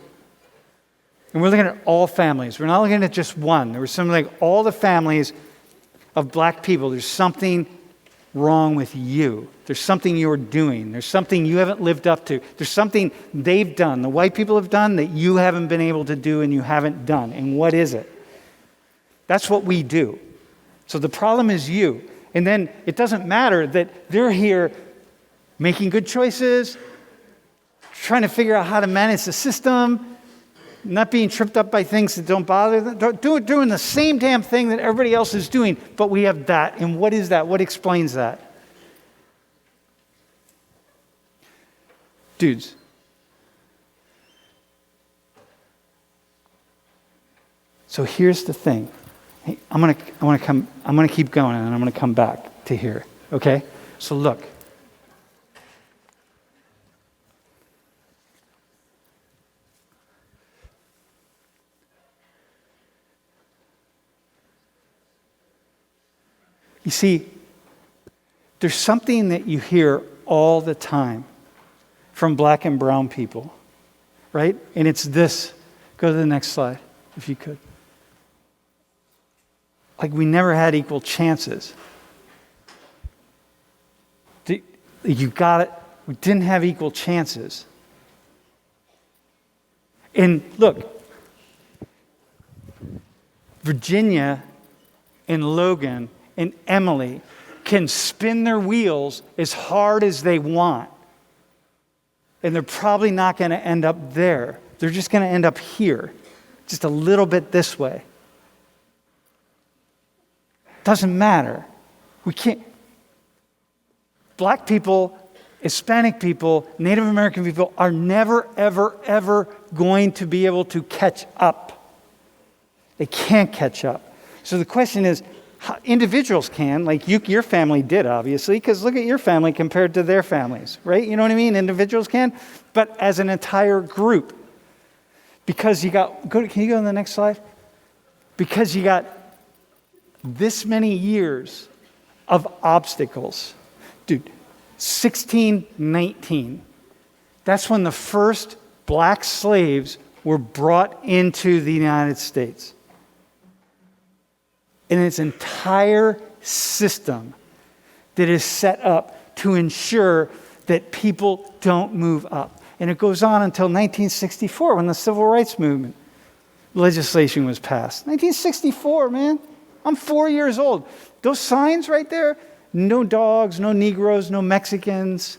And we're looking at all families. We're not looking at just one. There was something like all the families of black people. There's something wrong with you. There's something you're doing. There's something you haven't lived up to. There's something they've done, the white people have done, that you haven't been able to do and you haven't done. And what is it? That's what we do. So the problem is you. And then it doesn't matter that they're here making good choices, trying to figure out how to manage the system, not being tripped up by things that don't bother them, doing the same damn thing that everybody else is doing, but we have that. And what is that? What explains that? Dudes. So here's the thing. Hey, I'm gonna keep going and I'm gonna come back to here. Okay? So look. You see, there's something that you hear all the time from black and brown people, right? And it's this. Go to the next slide, if you could. Like, we never had equal chances. You got it. We didn't have equal chances. And look, Virginia and Logan and Emily can spin their wheels as hard as they want. And they're probably not going to end up there. They're just going to end up here, just a little bit this way. Doesn't matter. We can't. Black people, Hispanic people, Native American people are never, ever, ever going to be able to catch up. They can't catch up. So the question is, individuals can, like your family did, obviously, because look at your family compared to their families, right? You know what I mean? Individuals can, but as an entire group, because you got, can you go to the next slide? Because you got this many years of obstacles. Dude, 1619. That's when the first black slaves were brought into the United States. And its entire system that is set up to ensure that people don't move up. And it goes on until 1964 when the Civil Rights Movement legislation was passed. 1964, man. I'm 4 years old. Those signs right there, no dogs, no Negroes, no Mexicans.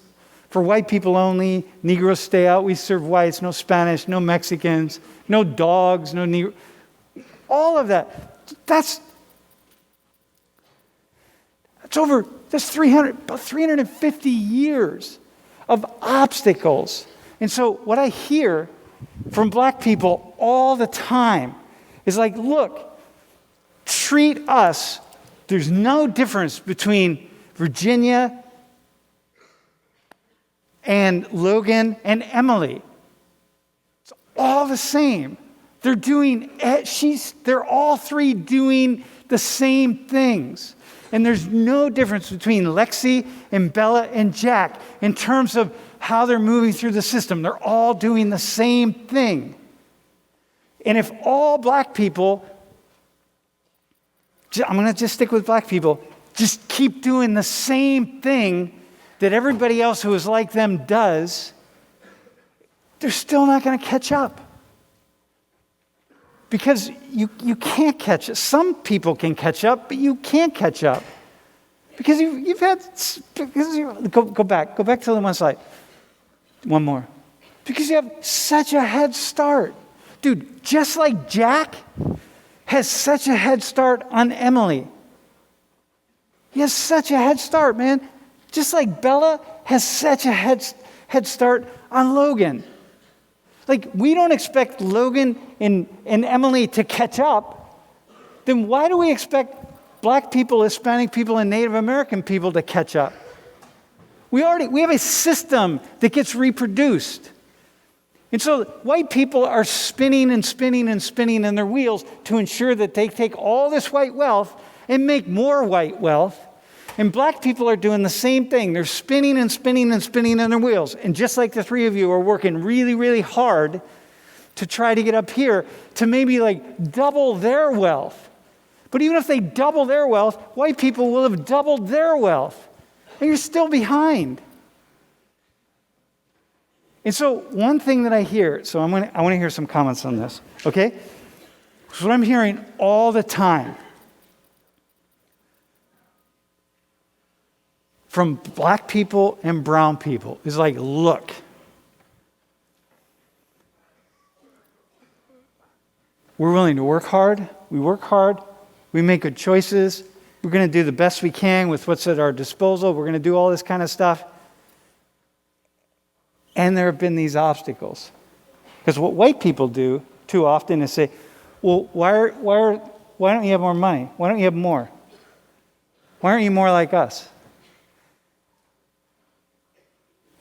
For white people only, Negroes stay out, we serve whites, no Spanish, no Mexicans, no dogs, no Negroes. All of that. That's 350 years of obstacles. And so what I hear from black people all the time is like, look, treat us, there's no difference between Virginia and Logan and Emily. It's all the same. They're all three doing the same things. And there's no difference between Lexi and Bella and Jack in terms of how they're moving through the system. They're all doing the same thing. And if all black people, I'm going to just stick with black people, just keep doing the same thing that everybody else who is like them does, they're still not going to catch up. Because you can't catch up. Some people can catch up, but you can't catch up. Because go back to the one slide. One more. Because you have such a head start. Dude, just like Jack has such a head start on Emily. He has such a head start, man. Just like Bella has such a head start on Logan. Like, we don't expect Logan and Emily to catch up. Then why do we expect black people, Hispanic people, and Native American people to catch up? We have a system that gets reproduced. And so white people are spinning and spinning and spinning in their wheels to ensure that they take all this white wealth and make more white wealth. And black people are doing the same thing. They're spinning and spinning and spinning in their wheels. And just like the three of you are working really, really hard to try to get up here to maybe like double their wealth. But even if they double their wealth, white people will have doubled their wealth. And you're still behind. And so one thing that I hear, so I want to hear some comments on this, okay? So what I'm hearing all the time from black people and brown people is like, look, we're willing to work hard. We work hard. We make good choices. We're going to do the best we can with what's at our disposal. We're going to do all this kind of stuff. And there have been these obstacles. Because what white people do too often is say, well, why don't you have more money? Why don't you have more? Why aren't you more like us?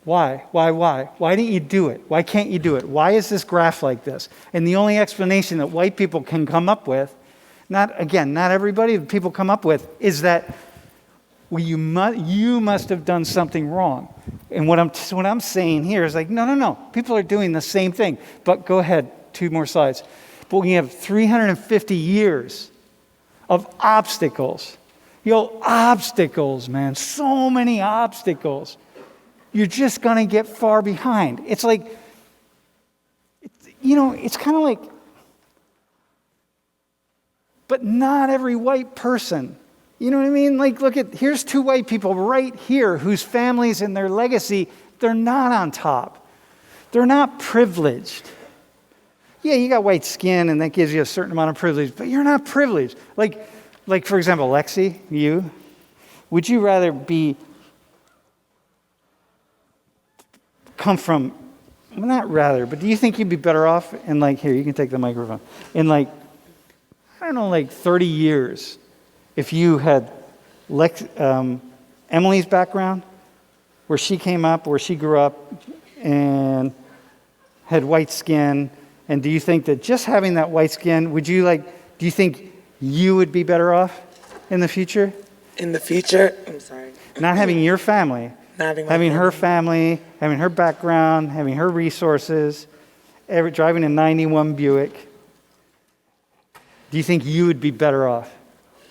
Why? Why didn't you do it? Why can't you do it? Why is this graph like this? And the only explanation that white people can come up with, not everybody, but people come up with, is that you must have done something wrong. And what I'm saying here is like, no. People are doing the same thing. But go ahead, 2 more slides. But we have 350 years of obstacles. Obstacles, man. So many obstacles. You're just going to get far behind. It's like, it's kind of like, but not every white person. You know what I mean? Like, here's 2 white people right here whose families and their legacy, they're not on top. They're not privileged. Yeah, you got white skin and that gives you a certain amount of privilege, but you're not privileged. Like, like for example, Lexi, you, would you rather come from, well, not rather, but do you think you'd be better off in like, here, you can take the microphone, in like, I don't know, like 30 years, if you had Emily's background, where she came up, where she grew up, and had white skin, and do you think that just having that white skin, do you think you would be better off in the future? In the future, I'm sorry. Not having your family, Not having my having her family, having her background, having her resources, driving a 91 Buick. Do you think you would be better off?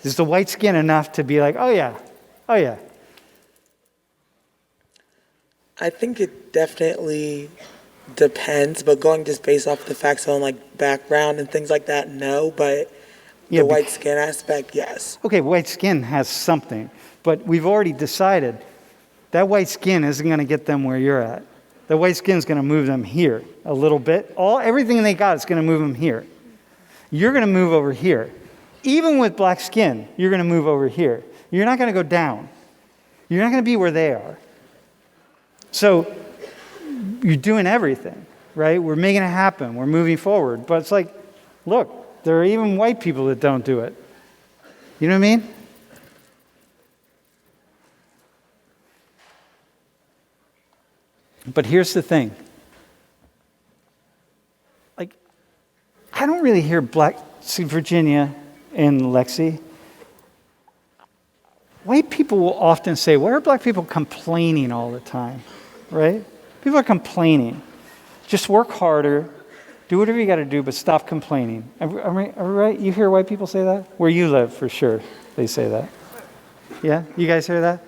Is the white skin enough to be like, oh yeah. I think it definitely depends, but going just based off the facts on like background and things like that, no. But Yeah, the white skin aspect, yes. Okay, white skin has something, but we've already decided that white skin isn't going to get them where you're at. The white skin is going to move them here a little bit. Everything they got is going to move them here. You're going to move over here. Even with black skin, you're going to move over here. You're not going to go down. You're not going to be where they are. So you're doing everything, right? We're making it happen. We're moving forward. But it's like, look, there are even white people that don't do it. You know what I mean? But here's the thing. Like, I don't really hear Virginia and Lexi. White people will often say, why are black people complaining all the time? Right? People are complaining. Just work harder. Do whatever you got to do, but stop complaining. Are we right? You hear white people say that? Where you live, for sure, they say that. Yeah? You guys hear that?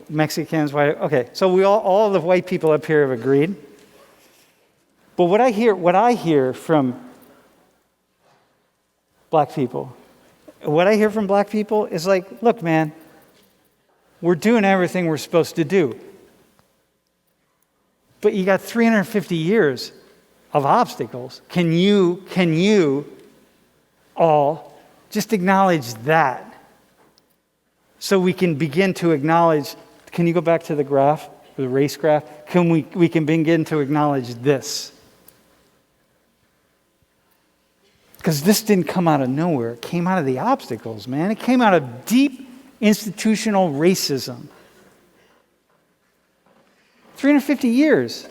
Mexicans, white. Okay, so we all the white people up here have agreed. But what I hear from black people is like, look, man, we're doing everything we're supposed to do. But you got 350 years of obstacles. Can you all just acknowledge that? So we can begin to acknowledge, can you go back to the graph, the race graph? We can begin to acknowledge this. Because this didn't come out of nowhere. It came out of the obstacles, man. It came out of deep institutional racism. 350 years.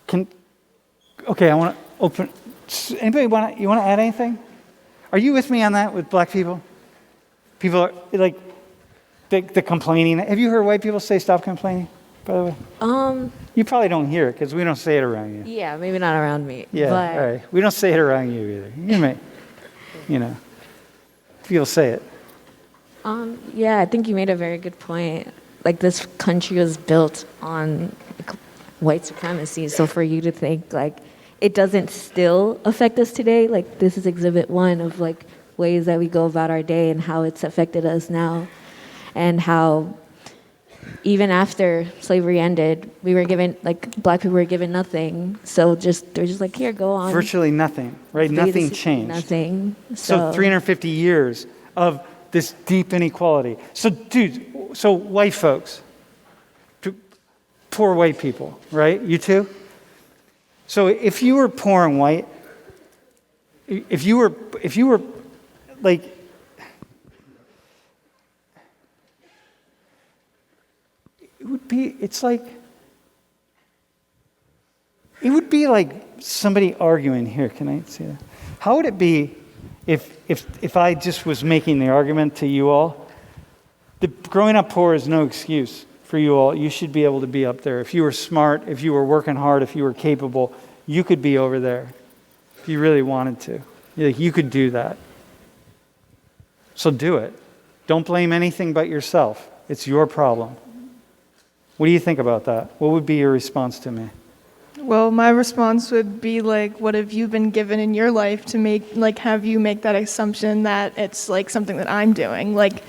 I want to open. Anybody you want to add anything? Are you with me on that with black people? People are like the complaining. Have you heard white people say stop complaining, by the way? You probably don't hear it because we don't say it around you. Yeah, maybe not around me. Yeah, but all right. We don't say it around you either. You may, people say it. Yeah, I think you made a very good point. Like, this country was built on white supremacy. So for you to think like it doesn't still affect us today, like this is exhibit one of like ways that we go about our day and how it's affected us now, and how even after slavery ended, we were given, like, black people were given nothing. So they're just like, here, go on. Virtually nothing, right? Nothing changed. Nothing. So 350 years of this deep inequality. So, white folks, poor white people, right? You too? So if you were poor and white, if you were like, it would be like somebody arguing here. Can I say that? How would it be if I just was making the argument to you all? Growing up poor is no excuse for you all. You should be able to be up there. If you were smart, if you were working hard, if you were capable, you could be over there if you really wanted to. You could do that. So do it. Don't blame anything but yourself. It's your problem. What do you think about that? What would be your response to me? Well, my response would be like, what have you been given in your life to have you make that assumption that it's like something that I'm doing? Like,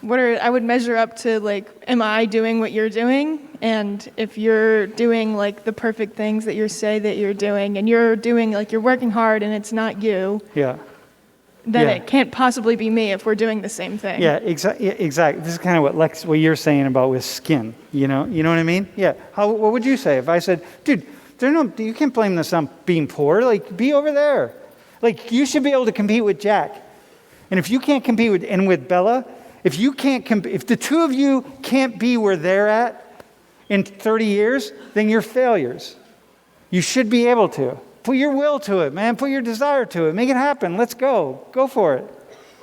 I would measure up to, like, am I doing what you're doing? And if you're doing like the perfect things that you say that you're doing, and you're doing like you're working hard and it's not you, Yeah. then Yeah. it can't possibly be me if we're doing the same thing. Yeah, exactly. This is kind of what what you're saying about with skin. You know what I mean? Yeah. What would you say if I said, dude, you can't blame this on being poor. Like, be over there. Like, you should be able to compete with Jack. And if you can't compete with Bella, if the two of you can't be where they're at in 30 years, then you're failures. You should be able to. Put your will to it, man. Put your desire to it. Make it happen. Let's go. Go for it.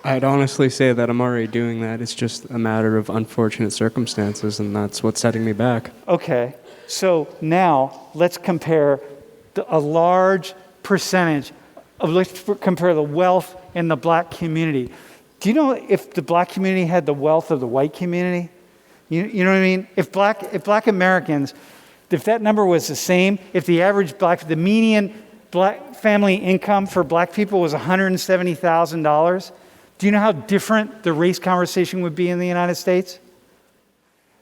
I'd honestly say that I'm already doing that. It's just a matter of unfortunate circumstances, and that's what's setting me back. Okay. So now let's compare a large percentage let's compare the wealth in the black community. Do you know if the black community had the wealth of the white community? You know what I mean? If black Americans, if that number was the same, if the median black family income for black people was $170,000, do you know how different the race conversation would be in the United States?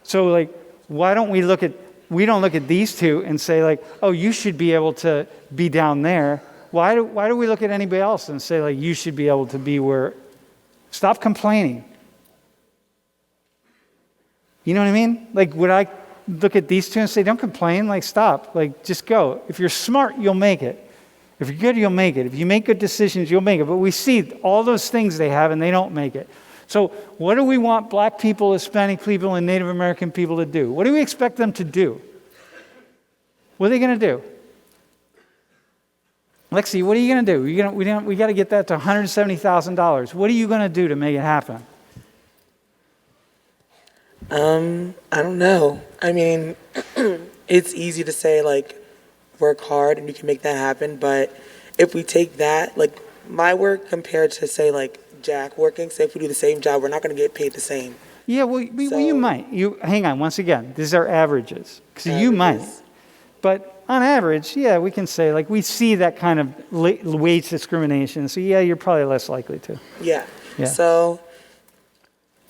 So like, why don't we look at these two and say like, oh, you should be able to be down there. Why do we look at anybody else and say like, you should be able to be where, stop complaining. You know what I mean? Like, would I look at these two and say, don't complain, like stop, like just go. If you're smart, you'll make it. If you're good, you'll make it. If you make good decisions, you'll make it. But we see all those things they have and they don't make it. So what do we want black people, Hispanic people, and Native American people to do? What do we expect them to do? What are they going to do? Lexi, what are you going to do? We got to get that to $170,000. What are you going to do to make it happen? I don't know. I mean, it's easy to say, like, work hard and you can make that happen. But if we take that, like, my work compared to, say, like, Jack working, say if we do the same job, we're not going to get paid the same. Yeah, well, you might. Hang on, once again, these are averages. So you might. But on average, yeah, we can say, like, we see that kind of wage discrimination. So, yeah, you're probably less likely to. Yeah. So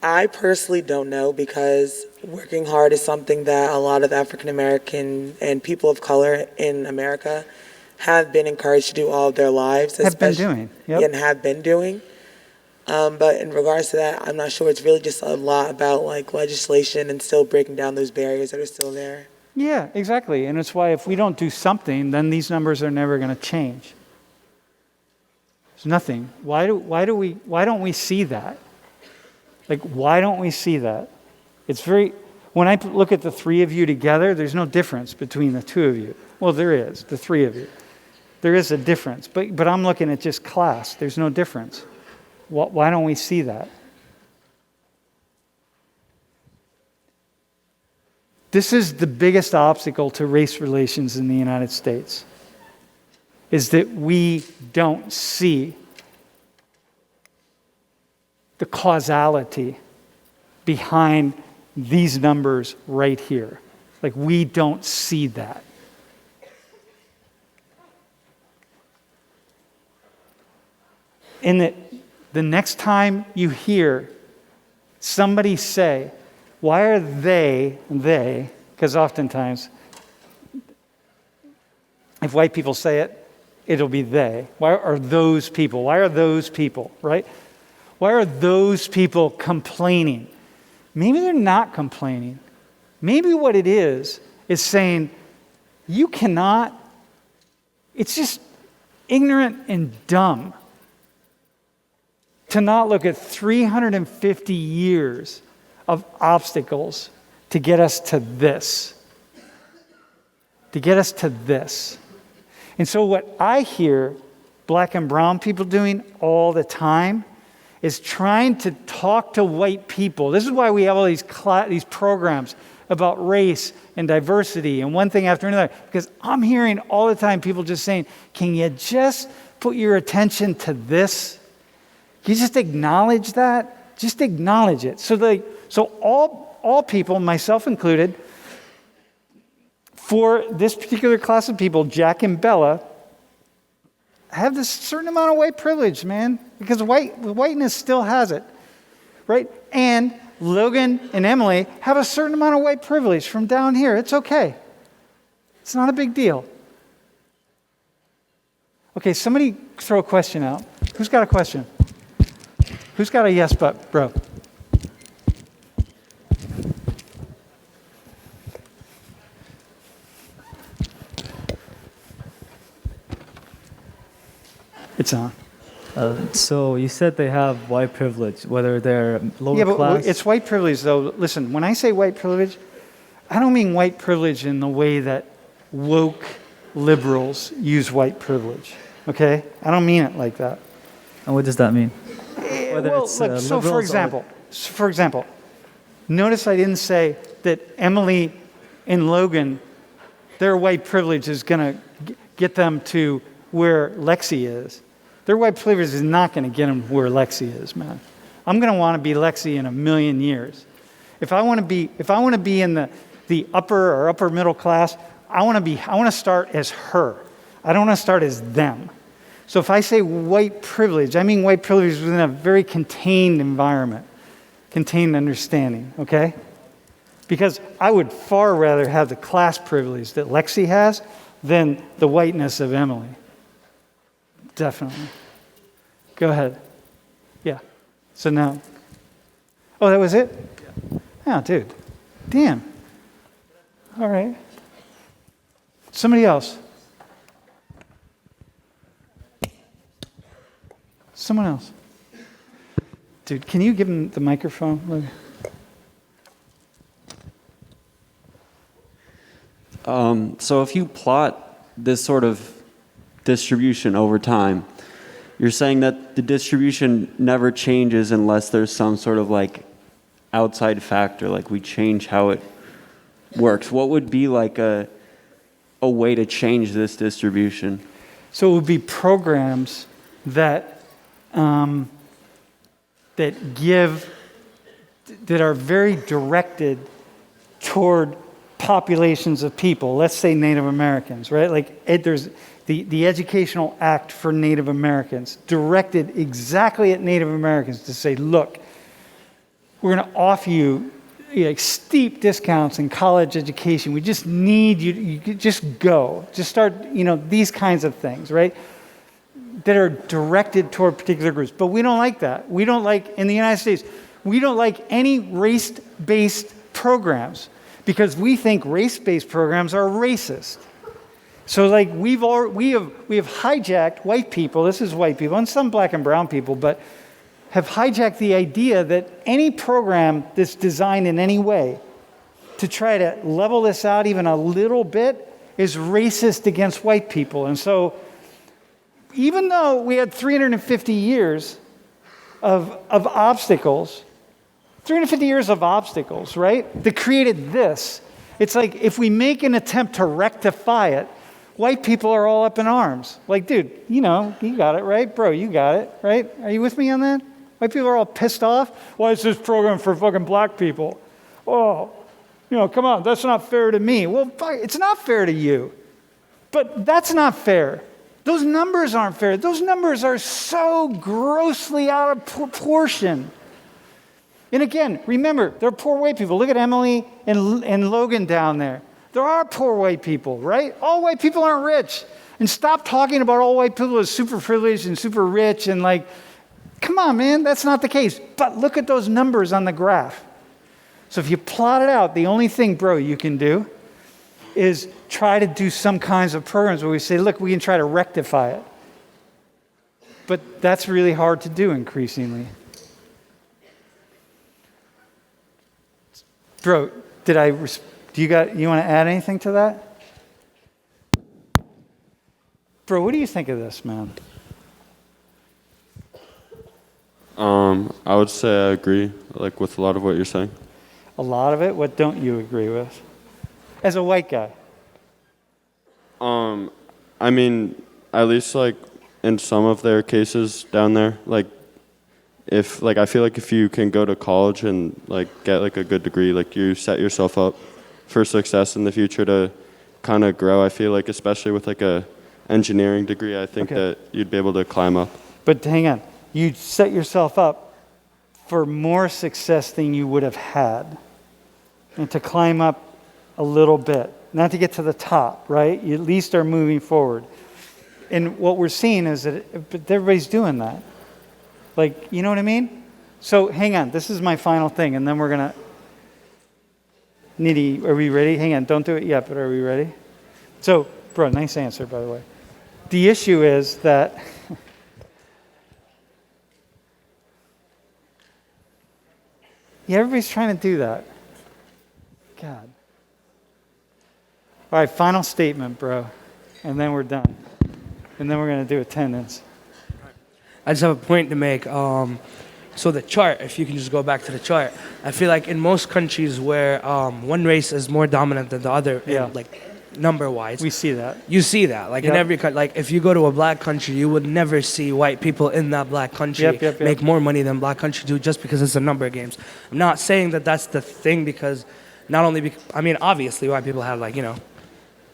I personally don't know, because working hard is something that a lot of African American and people of color in America have been encouraged to do all of their lives. Have been doing. Yep. And have been doing. But in regards to that, I'm not sure. It's really just a lot about like legislation and still breaking down those barriers that are still there. Yeah, exactly. And it's why if we don't do something, then these numbers are never going to change. There's nothing. Why don't we see that? Like, why don't we see that? When I look at the three of you together, there's no difference between the two of you. Well, there is, the three of you. There is a difference, but I'm looking at just class. There's no difference. Why don't we see that? This is the biggest obstacle to race relations in the United States, is that we don't see the causality behind these numbers right here. Like, we don't see that. In that, the next time you hear somebody say, why are they, because oftentimes, if white people say it, it'll be they. Why are those people? Why are those people, right? Why are those people complaining? Maybe they're not complaining. Maybe what it is saying, you cannot, it's just ignorant and dumb to not look at 350 years of obstacles to get us to this. To get us to this. And so what I hear black and brown people doing all the time is trying to talk to white people. This is why we have all these programs about race and diversity and one thing after another. Because I'm hearing all the time people just saying, can you just put your attention to this? Can you just acknowledge that? Just acknowledge it. So all people, myself included, for this particular class of people, Jack and Bella, have this certain amount of white privilege, man, because whiteness still has it, right? And Logan and Emily have a certain amount of white privilege from down here. It's okay. It's not a big deal. Okay, somebody throw a question out. Who's got a question? Who's got a yes but, bro? It's on. So you said they have white privilege, whether they're lower Yeah, but class. it's white privilege, though. Listen, when I say white privilege, I don't mean white privilege in the way that woke liberals use white privilege, okay? I don't mean it like that. And what does that mean? Whether Well, it's, look, so for liberals example, notice I didn't say that Emily and Logan, their white privilege is going to get them to where Lexi is. Their white privilege is not going to get them where Lexi is, man. I'm going to want to be Lexi in a million years. If I want to be in the upper or upper middle class, I want to start as her. I don't want to start as them. So if I say white privilege, I mean white privilege within a very contained environment, contained understanding, okay? Because I would far rather have the class privilege that Lexi has than the whiteness of Emily. Definitely. Go ahead. Yeah. So now. Oh, that was it? Yeah. Oh, dude. Damn. All right. Somebody else. Someone else. Dude, can you give him the microphone? So if you plot this sort of distribution over time, you're saying that the distribution never changes unless there's some sort of like outside factor, like we change how it works. What would be like a way to change this distribution? So it would be programs that that are very directed toward populations of people. Let's say Native Americans, right? Like there's the Educational Act for Native Americans, directed exactly at Native Americans to say, look, we're going to offer you like steep discounts in college education. We just need you to just go. Just start, these kinds of things, right? That are directed toward particular groups. But we don't like that. We don't like, in the United States, we don't like any race-based programs because we think race-based programs are racist. So like we have hijacked white people, this is white people, and some black and brown people, but have hijacked the idea that any program that's designed in any way to try to level this out even a little bit is racist against white people. And so even though we had 350 years of obstacles, 350 years of obstacles, right, that created this, it's like if we make an attempt to rectify it, white people are all up in arms. Like, dude, you got it, right? Bro, you got it, right? Are you with me on that? White people are all pissed off. Why is this program for fucking black people? Oh, come on, that's not fair to me. Well, it's not fair to you. But that's not fair. Those numbers aren't fair. Those numbers are so grossly out of proportion. And again, remember, they're poor white people. Look at Emily and Logan down there. There are poor white people, right? All white people aren't rich. And stop talking about all white people as super privileged and super rich and like, come on, man, that's not the case. But look at those numbers on the graph. So if you plot it out, the only thing, bro, you can do is try to do some kinds of programs where we say, look, we can try to rectify it. But that's really hard to do increasingly. Bro, do you want to add anything to that? Bro, what do you think of this, man? I would say I agree, with a lot of what you're saying. A lot of it? What don't you agree with? As a white guy. I mean, at least in some of their cases down there, if I feel like if you can go to college and get a good degree, you set yourself up for success in the future to kind of grow. I feel like especially with a engineering degree, I think that you'd be able to climb up. But hang on, you set yourself up for more success than you would have had, and to climb up a little bit. Not to get to the top, right? You at least are moving forward. And what we're seeing is that but everybody's doing that. Like, you know what I mean? So hang on, this is my final thing, and then we're going to... Nidhi, are we ready? Hang on, don't do it yet, but are we ready? So, bro, nice answer, by the way. The issue is that... yeah, everybody's trying to do that. God. All right, final statement, bro. And then we're done. And then we're going to do attendance. I just have a point to make. So the chart, if you can just go back to the chart, I feel like in most countries where one race is more dominant than the other, Yeah. like number-wise, We see that. you see that. Like in Yep. every country, like if you go to a black country, you would never see white people in that black country Yep. make more money than black country do just because it's a number of games. I'm not saying that that's the thing because not only, I mean, obviously white people have like,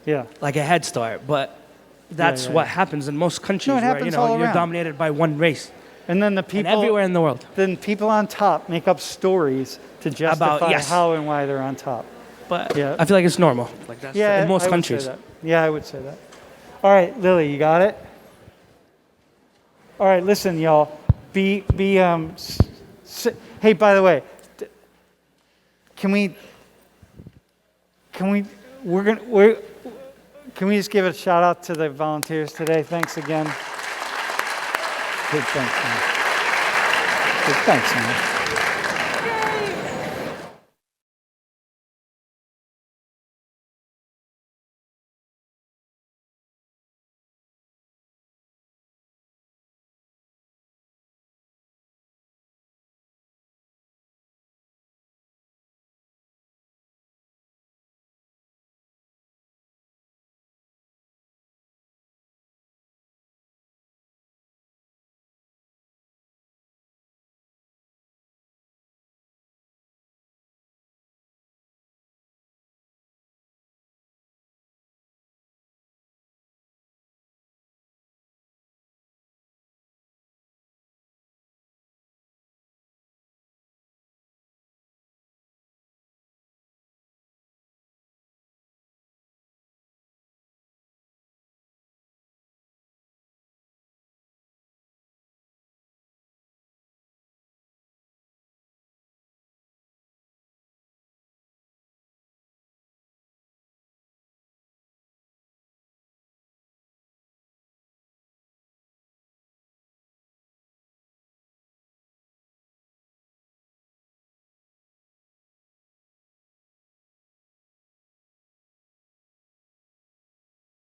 Yeah. like a head start, but that's yeah. what happens in most countries No, it where, happens all you're around. dominated by one race. And then the And people... everywhere in the world. Then people on top make up stories to justify yes. how and why they're on top. But Yeah. I feel like it's normal. Like that's Yeah, in most I would countries. say that. Yeah, I would say that. All right, Lily, you got it? All right, listen, y'all. Hey, by the way, can we just give a shout out to the volunteers today? Thanks again. Good thanks, man. Good thanks, man.